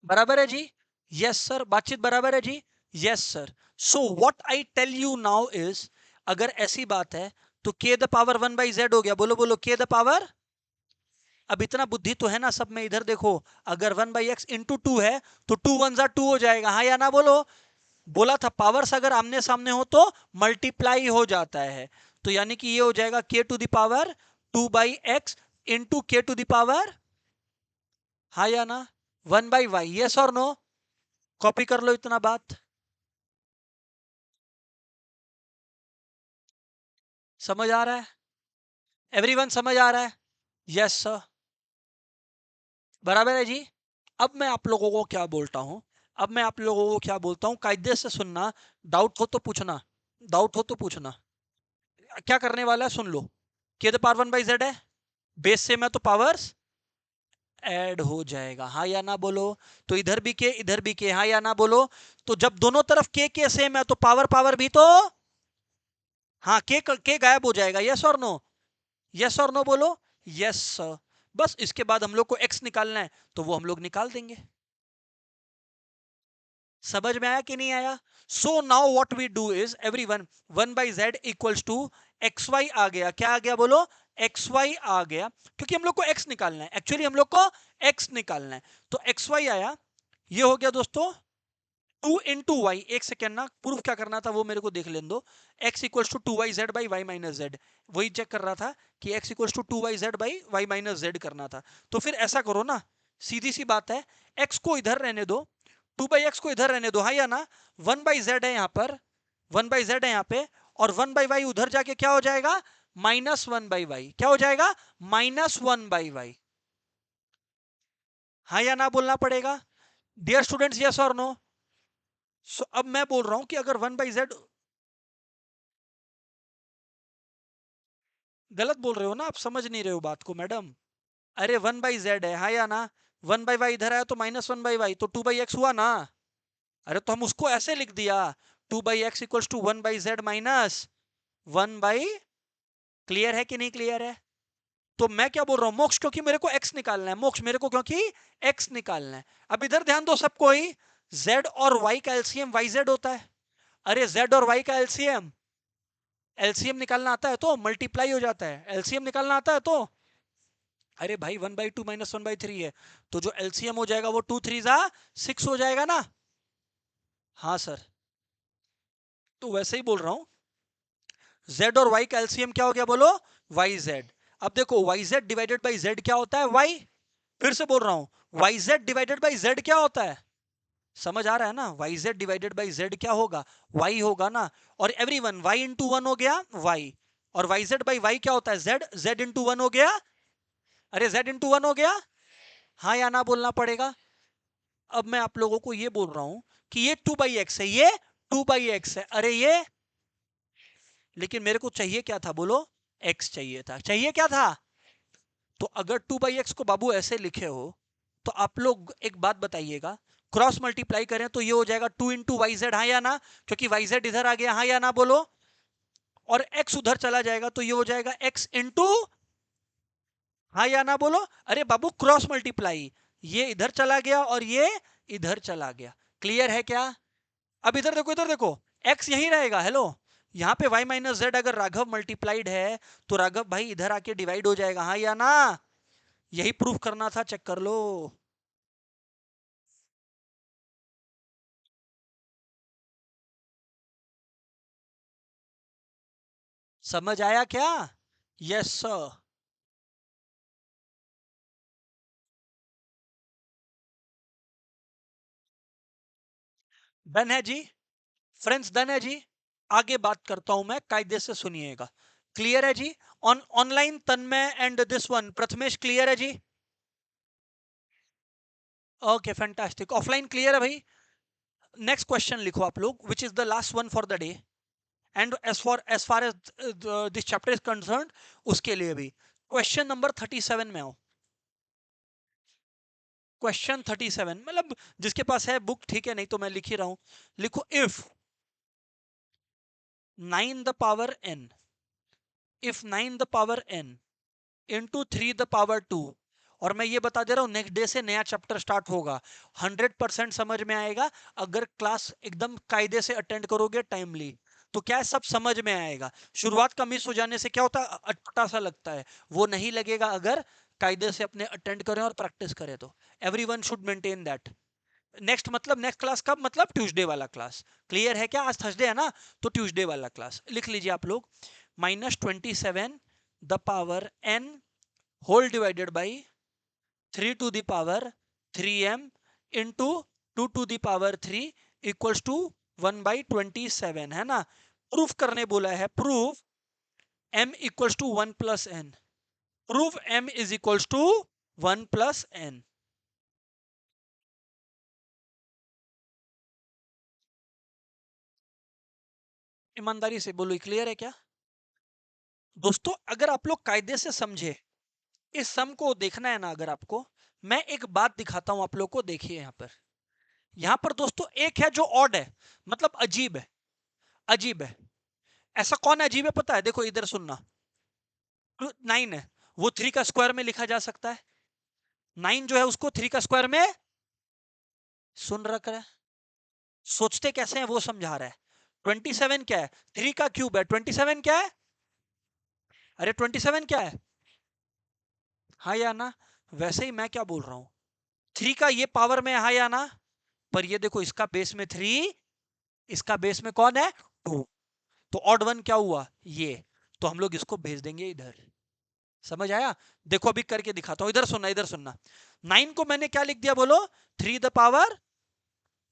बराबर है जी। यस सर, बातचीत बराबर है जी। Yes sir. So what I tell you now is, अगर ऐसी बात है तो k the power 1 by z हो गया। बोलो बोलो k द पावर, अब इतना बुद्धि तो है ना सब में, इधर देखो, अगर 1 बाई एक्स इंटू 2 है तो 2 वन जा 2 हो जाएगा, हाँ या ना बोलो। बोला था पावर्स अगर आमने सामने हो तो मल्टीप्लाई हो जाता है, तो यानी कि ये हो जाएगा k to the power 2 by x into k to the power, हाँ या ना, 1 बाई वाई। यस और नो, कॉपी कर लो इतना बात। समझ आ रहा है, एवरीवन समझ आ रहा है। यस सर, बराबर है जी। अब मैं आप लोगों को क्या बोलता हूं, अब मैं आप लोगों को क्या बोलता हूं, कायदे से सुनना, डाउट हो तो पूछना, डाउट हो तो पूछना। क्या करने वाला है सुन लो, के द पावर 1 बाई जेड है, बेस से मैं तो पावर्स ऐड हो जाएगा, हाँ या ना बोलो। तो इधर भी के इधर भी के, हाँ या ना बोलो। तो जब दोनों तरफ के सेम है तो पावर पावर भी तो, हाँ के गायब हो जाएगा। यस और नो, यस और नो बोलो। Yes sir. बस इसके बाद हम लोग को एक्स निकालना है, तो वो हम लोग निकाल देंगे। समझ में आया कि नहीं आया। So now what we do is every one, 1 by z equals to x y आ गया। क्या आ गया बोलो, एक्स वाई आ गया, क्योंकि हम लोग को एक्स निकालना है, एक्चुअली हम लोग को एक्स निकालना है। तो एक्स वाई आया, ये हो गया दोस्तों 2 इंटू वाई। एक सेकेंड ना, प्रूफ क्या करना था वो मेरे को देख लेने दो। X equals to 2 y z by y minus z, वही चेक कर रहा था कि x equals to 2 y z by y minus z करना था। तो फिर ऐसा करो ना, सीधी सी बात है, एक्स को इधर रहने दो, 2 बाई एक्स को इधर रहने दो, हाँ या ना। 1 बाई जेड है यहाँ पर, 1 बाई जेड है यहाँ पे, और 1 बाई वाई उधर जाके क्या हो जाएगा, -1 बाई वाई। क्या हो जाएगा, -1 बाई वाई। हाँ या ना बोलना पड़ेगा। डियर स्टूडेंट्स यस और नो। सो अब मैं बोल रहा हूं कि अगर 1 बाई जेड, गलत बोल रहे हो ना आप, समझ नहीं रहे हो बात को मैडम। अरे 1 बाई जेड है, हाँ या ना, 1 बाई वाई इधर आया तो -1 बाई वाई, तो 2 बाई एक्स हुआ ना। अरे तो हम उसको ऐसे लिख दिया, 2 by x equals to 1 by z minus 1 by, clear है कि नहीं क्लियर है। तो मैं क्या बोल रहा हूं, मोक्ष, क्योंकि मेरे को एक्स निकालना है, मोक्ष मेरे को क्योंकि एक्स निकालना है। अब इधर ध्यान दो सबको ही, जेड और वाई का एलसीएम वाई जेड होता है। अरे जेड और वाई का एलसीएम, एलसीएम निकालना आता है तो मल्टीप्लाई हो जाता है, एलसीएम निकालना आता है तो, अरे भाई 1/2 - 1/3 है, तो जो एलसीएम हो जाएगा वो 2 3 जा 6 हो जाएगा ना। हाँ सर, तो वैसे ही बोल रहा हूं, जेड और वाई का एलसीएम क्या हो गया बोलो, वाई जेड। अब देखो y z divided by z क्या होता है, वाई। फिर से बोल रहा हूं, y z divided by z क्या होता है, समझ आ रहा है ना, y z divided by z क्या होगा, वाई होगा ना। और एवरीवन वाई इंटू वन हो गया वाई, और वाई जेड बाई वाई क्या होता है, जेड, जेड इंटू वन हो गया, अरे जेड इंटू वन हो गया, हाँ या ना बोलना पड़ेगा। अब मैं आप लोगों को ये बोल रहा हूं कि ये 2 बाई एक्स है, ये 2 बाई एक्स है, अरे ये, लेकिन मेरे को चाहिए क्या था बोलो, एक्स चाहिए था, चाहिए क्या था। तो अगर 2 बाई एक्स को बाबू ऐसे लिखे हो, तो आप लोग एक बात बताइएगा, क्रॉस मल्टीप्लाई करें तो ये हो जाएगा 2 इंटू वाई जेड, हाँ या ना, क्योंकि वाई जेड इधर आ गया, हाँ या ना बोलो। और एक्स उधर चला जाएगा तो ये हो जाएगा एक्स इंटू, हाँ या ना बोलो। अरे बाबू क्रॉस मल्टीप्लाई, ये इधर चला गया और ये इधर चला गया, क्लियर है क्या। अब इधर देखो, इधर देखो, एक्स यही रहेगा, हेलो, यहाँ पे वाई माइनस जेड अगर राघव मल्टीप्लाइड है तो राघव भाई इधर आके डिवाइड हो जाएगा, हाँ या ना। यही प्रूफ करना था, चेक कर लो। समझ आया क्या। Yes sir. डन है जी फ्रेंड्स, डन है जी। आगे बात करता हूं मैं, कायदे से सुनिएगा। क्लियर है जी? Online Tanmay and this one Prathamesh, clear है जी? Okay fantastic. ऑफलाइन क्लियर है भाई? नेक्स्ट क्वेश्चन लिखो आप लोग, which is the last one for the day and as far as this chapter is concern, उसके लिए भी क्वेश्चन नंबर 37 में आओ। क्वेश्चन 37, मतलब जिसके पास है बुक ठीक है, नहीं तो मैं लिख ही रहा हूं। लिखो, if 9 the power n, if 9 the power n into 3 the power 2, और मैं ये बता दे रहा हूं नेक्स्ट डे से नया चैप्टर स्टार्ट होगा। 100% समझ में आएगा अगर क्लास एकदम कायदे से अटेंड करोगे टाइमली, तो क्या है, सब समझ में आएगा। शुरुआत का मिस हो जाने से क्या होता है, अटपटा सा लगता है, वो नहीं लगेगा अगर कायदे से अपने अटेंड करें और प्रैक्टिस करें तो। Everyone should maintain that. Next मतलब नेक्स्ट क्लास कब, मतलब ट्यूसडे वाला क्लास। क्लियर है क्या? आज थर्सडे है ना, तो ट्यूसडे वाला क्लास लिख लीजिए आप लोग। -27 the power n whole divided by 3 to the power 3m into 2 to the power 3 equals to 1/27 है ना। प्रूफ करने बोला है, proof m equals to 1 plus n, proof m is equals to 1 plus n। ईमानदारी से बोलो, क्लियर है क्या दोस्तों? अगर आप लोग कायदे से समझे, इस सम को देखना है ना अगर आपको, मैं एक बात दिखाता हूं आप लोग को, देखिए यहां पर दोस्तों एक है जो ऑड है, मतलब अजीब है, अजीब है। ऐसा कौन अजीब है पता है? देखो इधर सुनना, 9 है, वो 3 का स्क्वायर में लिखा जा सकता है। 9 जो है उसको 3 का स्क्वायर में, सुन रख रहा है, सोचते कैसे हैं वो समझा रहा है। 27 क्या है? 3 का क्यूब है। 27 क्या है? अरे 27 क्या है? हाँ या ना? वैसे ही मैं क्या बोल रहा हूं, 3 का ये पावर में, हाँ या ना? पर ये देखो, इसका बेस में 3, इसका बेस में कौन है? 2, तो ऑड वन क्या हुआ ये, तो हम लोग इसको भेज देंगे इधर। समझ आया? देखो अभी करके दिखाता हूं, इधर सुनना, इधर सुनना। 9 को मैंने क्या लिख दिया बोलो? 3 द पावर,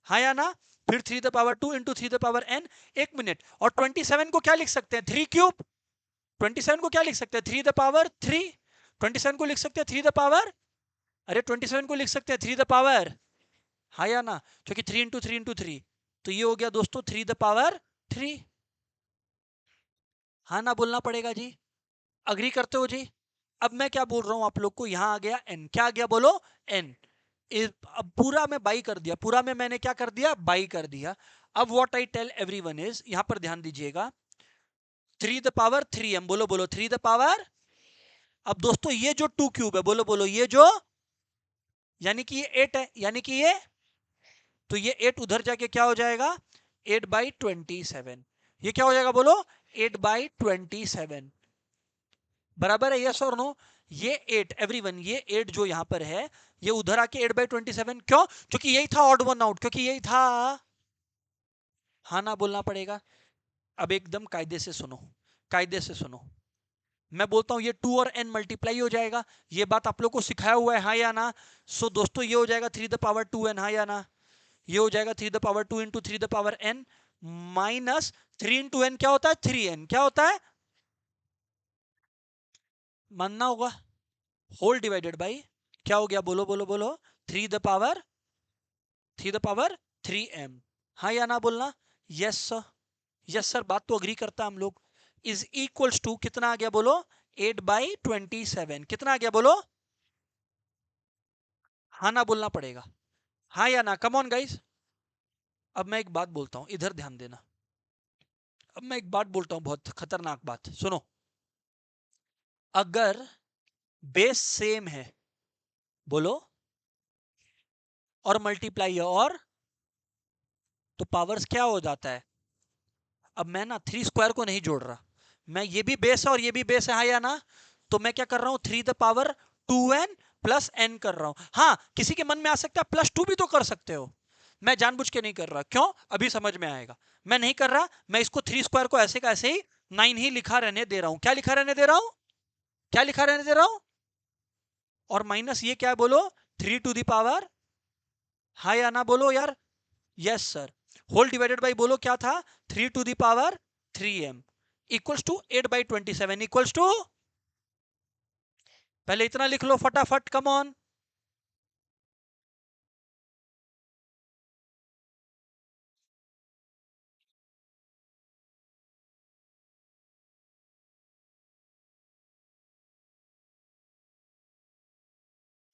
हाँ या ना? फिर 3 the power 2 into 3 the power n। एक मिनट, और 27 को क्या लिख सकते हैं? 3 क्यूब। 27 को क्या लिख सकते हैं? 3 द पावर 3। 27 को लिख सकते हैं 3 द पावर, अरे 27 को लिख सकते हैं 3 द पावर, हाँ या ना? क्योंकि 3 इंटू 3 इंटू 3, तो ये हो गया दोस्तों 3 द पावर 3। हाँ ना बोलना पड़ेगा जी? अग्री करते हो जी? अब मैं क्या बोल रहा हूं आप लोग को, यहां आ गया n, क्या आ गया बोलो? n। अब पूरा में बाई कर दिया, पूरा में मैंने क्या कर दिया? बाई कर दिया। अब what I tell everyone is, यहां पर ध्यान दीजिएगा, 3 द पावर 3m, बोलो बोलो 3 द पावर। अब दोस्तों ये जो 2 क्यूब है, बोलो बोलो ये जो, यानी कि ये 8 है, यानी कि ये, तो ये 8 उधर जाके क्या हो जाएगा? 8/27। ये क्या हो जाएगा बोलो? 8/27। बराबर है, यस और नो? ये 8 एवरीवन, ये 8 जो यहां पर है, ये उधर आके 8/27, क्यों? क्योंकि यही था ऑड वन आउट, क्योंकि यही था, हाँ ना बोलना पड़ेगा। अब एकदम कायदे से सुनो, कायदे से सुनो। मैं बोलता हूं ये 2 और n मल्टीप्लाई हो जाएगा, ये बात आप लोग को सिखाया हुआ है, हाँ या ना? सो दोस्तों ये हो जाएगा 3 द पावर 2n, हाँ या ना? ये हो जाएगा 3 the power 2 into 3 the power n minus 3 into n क्या होता है? 3n, क्या होता है? मानना होगा। होल डिवाइडेड बाई, क्या हो गया बोलो बोलो बोलो? 3 the power, 3 the power 3m, हाँ या ना बोलना? यस सर, यस सर, बात तो अग्री करता हम लोग। इज इक्वल्स टू कितना आ गया बोलो? 8/27। कितना आ गया बोलो? हाँ ना बोलना पड़ेगा, हाँ या ना? Come on guys. अब मैं एक बात बोलता हूं, इधर ध्यान देना। अब मैं एक बात बोलता हूं, बहुत खतरनाक बात, सुनो। अगर बेस सेम है, बोलो, और मल्टीप्लाई है, और तो पावर्स क्या हो जाता है? अब मैं ना 3 स्क्वायर को नहीं जोड़ रहा, मैं ये भी बेस है और ये भी बेस है, हाँ या ना? तो मैं क्या कर रहा हूं? 3 the power 2n plus n कर रहा हूं। हाँ, किसी के मन में आ सकता है +2 भी तो कर सकते हो, मैं जानबूझ के नहीं कर रहा, क्यों? अभी समझ में आएगा। मैं नहीं कर रहा, मैं इसको 3 स्क्वायर को ऐसे का ऐसे ही 9 ही लिखा रहने दे रहा हूं। क्या लिखा रहने दे रहा हूं? क्या लिखा रहने दे रहा हूं? और माइनस ये क्या है बोलो? 3 टू द पावर, हाँ या ना बोलो यार? Yes sir. Whole divided by बोलो क्या था, 3 to the power 3m equals to 8/27 equals to, पहले इतना लिख लो फटाफट, कम ऑन।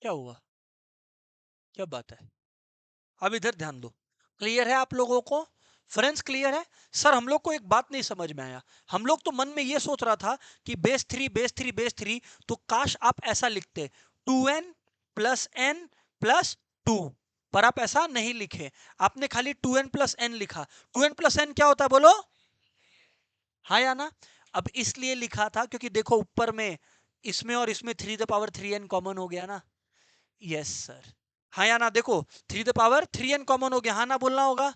क्या हुआ, क्या बात है, अब इधर ध्यान दो। क्लियर है आप लोगों को, फ्रेंड्स क्लियर है? सर हम लोग को एक बात नहीं समझ में आया, हम लोग तो मन में ये सोच रहा था कि बेस 3 तो काश आप ऐसा लिखते 2n+n+2, पर आप ऐसा नहीं लिखे, आपने खाली 2n+n लिखा। 2n+n क्या होता है बोलो, हाँ या ना? अब इसलिए लिखा था क्योंकि देखो ऊपर में इसमें और इसमें 3 to the power 3n common हो गया ना। यस सर, हाँ या ना? देखो 3 to the power 3n common हो गया, हाँ ना बोलना होगा।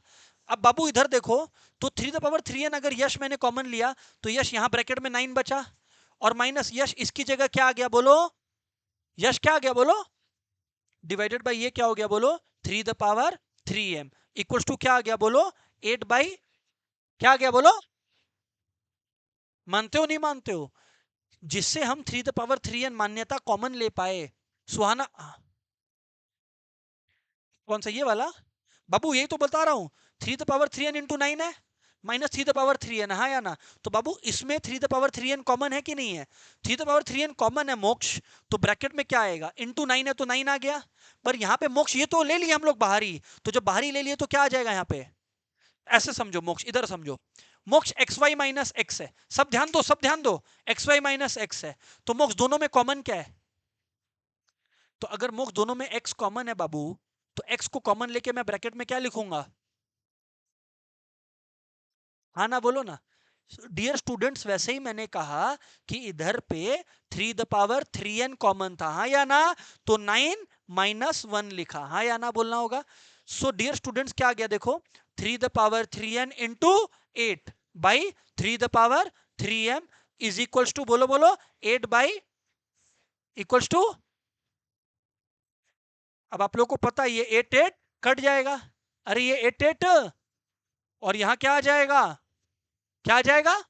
अब बाबू इधर देखो, तो 3 to the power 3n अगर यश मैंने कॉमन लिया तो यश यहाँ ब्रैकेट में 9 बचा, और माइनस यश इसकी जगह क्या आ गया बोलो, यश क्या आ गया बोलो, डिवाइडेड बाई ये क्या हो गया बोलो, 3 to the power 3m equals to क्या आ गया बोलो, 8 बाई, क्या आ गया बोलो, मानते हो नहीं मानते हो? जिससे हम 3 to the power 3n मान्यता कॉमन ले पाए। सुहाना, कौन सा, ये वाला? बाबू यही तो बता रहा हूं, 3 to the power 3n into 9 है, -3 to the power 3n, हाँ या ना? तो बाबू इसमें 3 to the power 3n common है कि नहीं है? 3 to the power 3n common है मोक्ष, तो ब्रैकेट में क्या आएगा, इंटू 9 है तो 9 आ गया। पर यहाँ पे मोक्ष ये तो ले लिया हम लोग बाहरी, तो जब बाहरी ले लिए तो क्या आ जाएगा यहाँ पे, ऐसे समझो मोक्ष, इधर समझो, मोक्ष xy-x है, सब ध्यान दो, सब ध्यान दो, xy-x है, तो मोक्ष दोनों में कॉमन क्या है? तो अगर मोक्ष दोनों में x कॉमन है बाबू, तो x को कॉमन लेके मैं ब्रैकेट में क्या लिखूंगा, हाँ ना बोलो ना? डियर स्टूडेंट्स, वैसे ही मैंने कहा कि इधर पे 3 to the power 3n common था, हाँ या ना? तो 9-1 लिखा, हाँ या ना बोलना होगा। सो डियर स्टूडेंट्स क्या आ गया देखो, 3 to the power 3n into 8 by 3 to the power 3m is equals to, बोलो बोलो, 8 बाई इक्वल्स टू, अब आप लोग को पता है ये 8 कट जाएगा, अरे ये 8 और यहां क्या आ जाएगा, क्या आ जाएगा?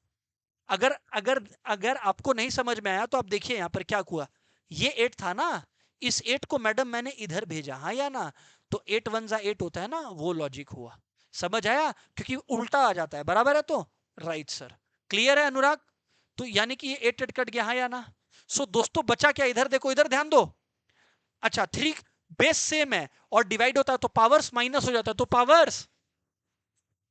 अगर अगर अगर आपको नहीं समझ में आया तो आप देखिए यहां पर क्या हुआ, ये 8 था ना, इस 8 को मैडम मैंने इधर भेजा, हाँ या ना? तो 8 1 8 होता है ना, वो लॉजिक हुआ, समझ आया? क्योंकि उल्टा आ जाता है, बराबर है तो, राइट सर, क्लियर है अनुराग? तो यानी कि ये 8 कट गया, हाँ या ना? सो दोस्तों बचा क्या, इधर देखो, इधर ध्यान दो। अच्छा 3 बेस सेम है और डिवाइड होता है तो पावर्स माइनस हो जाता है, तो पावर्स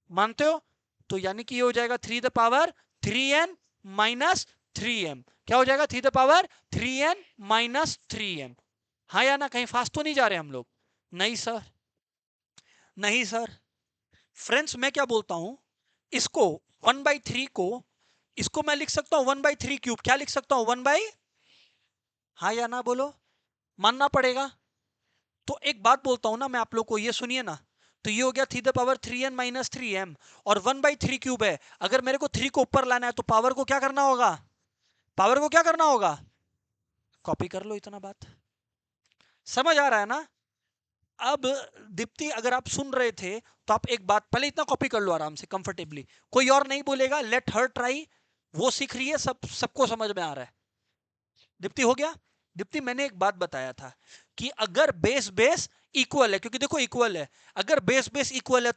मानते हो? तो यानी कि ये हो जाएगा 3 to the power 3n-3m, क्या हो जाएगा, 3 to the power 3n-3m, हाँ या ना? कहीं फास्ट तो नहीं जा रहे हम लोग? नहीं सर, नहीं सर। फ्रेंड्स मैं क्या बोलता हूं, इसको 1/3 को, इसको मैं लिख सकता हूं 1/3 क्यूब, क्या लिख सकता हूं, 1 बाई, हाँ या ना बोलो, मानना पड़ेगा। तो एक बात बोलता हूं ना मैं आप लोग को, ये सुनिए ना, तो ये हो गया 3 to the power 3n-3m, और 1/3 क्यूब है, अगर मेरे को 3 को ऊपर लाना है तो पावर को क्या करना होगा, पावर को क्या करना होगा, कॉपी कर लो, इतना बात समझ आ रहा है ना? अब दीप्ति अगर आप सुन रहे थे तो आप एक बात पहले इतना कॉपी कर लो आराम से कंफर्टेबली, कोई और नहीं बोलेगा, लेट हर ट्राई, वो सीख रही है, सबको समझ में आ रहा है। दीप्ति हो गया? दीप्ति मैंने एक बात बताया था कि अगर बेस बेस इक्वल है, क्योंकि देखो इक्वल है, अगर बेस बेस इक्वल है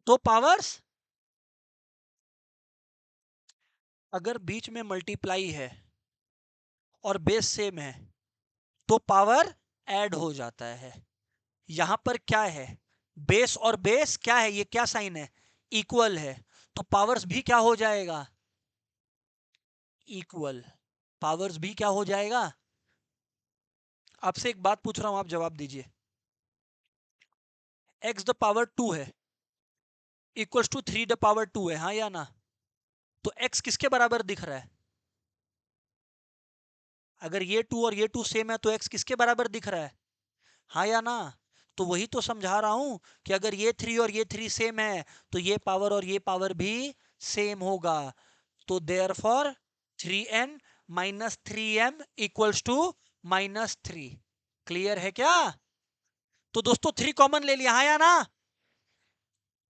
तो पावर्स, अगर बीच में मल्टीप्लाई है और बेस सेम है तो पावर ऐड हो जाता है। यहां पर क्या है, बेस और बेस क्या है, ये क्या साइन है, इक्वल है, तो पावर्स भी क्या हो जाएगा, इक्वल, पावर्स भी क्या हो जाएगा। आपसे एक बात पूछ रहा हूं, आप जवाब दीजिए, x⁻² है इक्वल्स टू 3⁻² है, हाँ या ना? तो x किसके बराबर दिख रहा है, अगर ये 2 और ये 2 सेम है तो x किसके बराबर दिख रहा है, हाँ या ना? तो वही तो समझा रहा हूं कि अगर ये 3 और ये 3 सेम है तो ये पावर और ये पावर भी सेम होगा, तो therefore 3n-3m equals to -3, clear है क्या? तो दोस्तों 3 कॉमन ले लिया, हाँ या ना?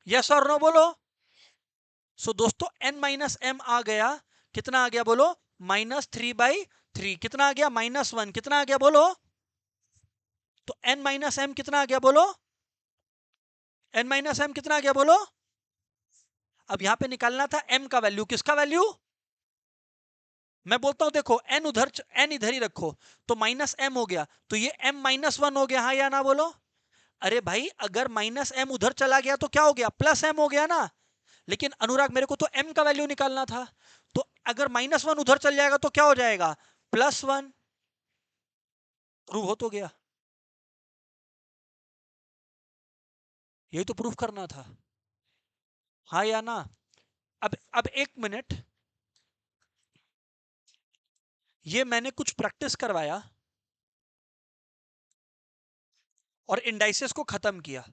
यस और नो बोलो। सो दोस्तों n माइनस एम आ गया, कितना आ गया बोलो? -3/3। कितना आ गया? -1। कितना आ गया बोलो? तो n माइनस एम कितना आ गया बोलो? n माइनस एम कितना आ गया बोलो? अब यहां पे निकालना था m का वैल्यू। किसका वैल्यू? मैं बोलता हूं देखो, n इधर ही रखो, तो -m हो गया, तो ये m-1 हो गया, हाँ या ना बोलो? अरे भाई, अगर -m उधर चला गया तो क्या हो गया? +m हो गया ना। लेकिन अनुराग मेरे को तो m का वैल्यू निकालना था, तो अगर -1 उधर चल जाएगा तो क्या हो जाएगा? +1। प्रूव हो तो गया। यही तो प्रूफ करना था, हाँ या ना? अब एक मिनट, ये मैंने कुछ प्रैक्टिस करवाया और इंडाइसेस को खत्म किया।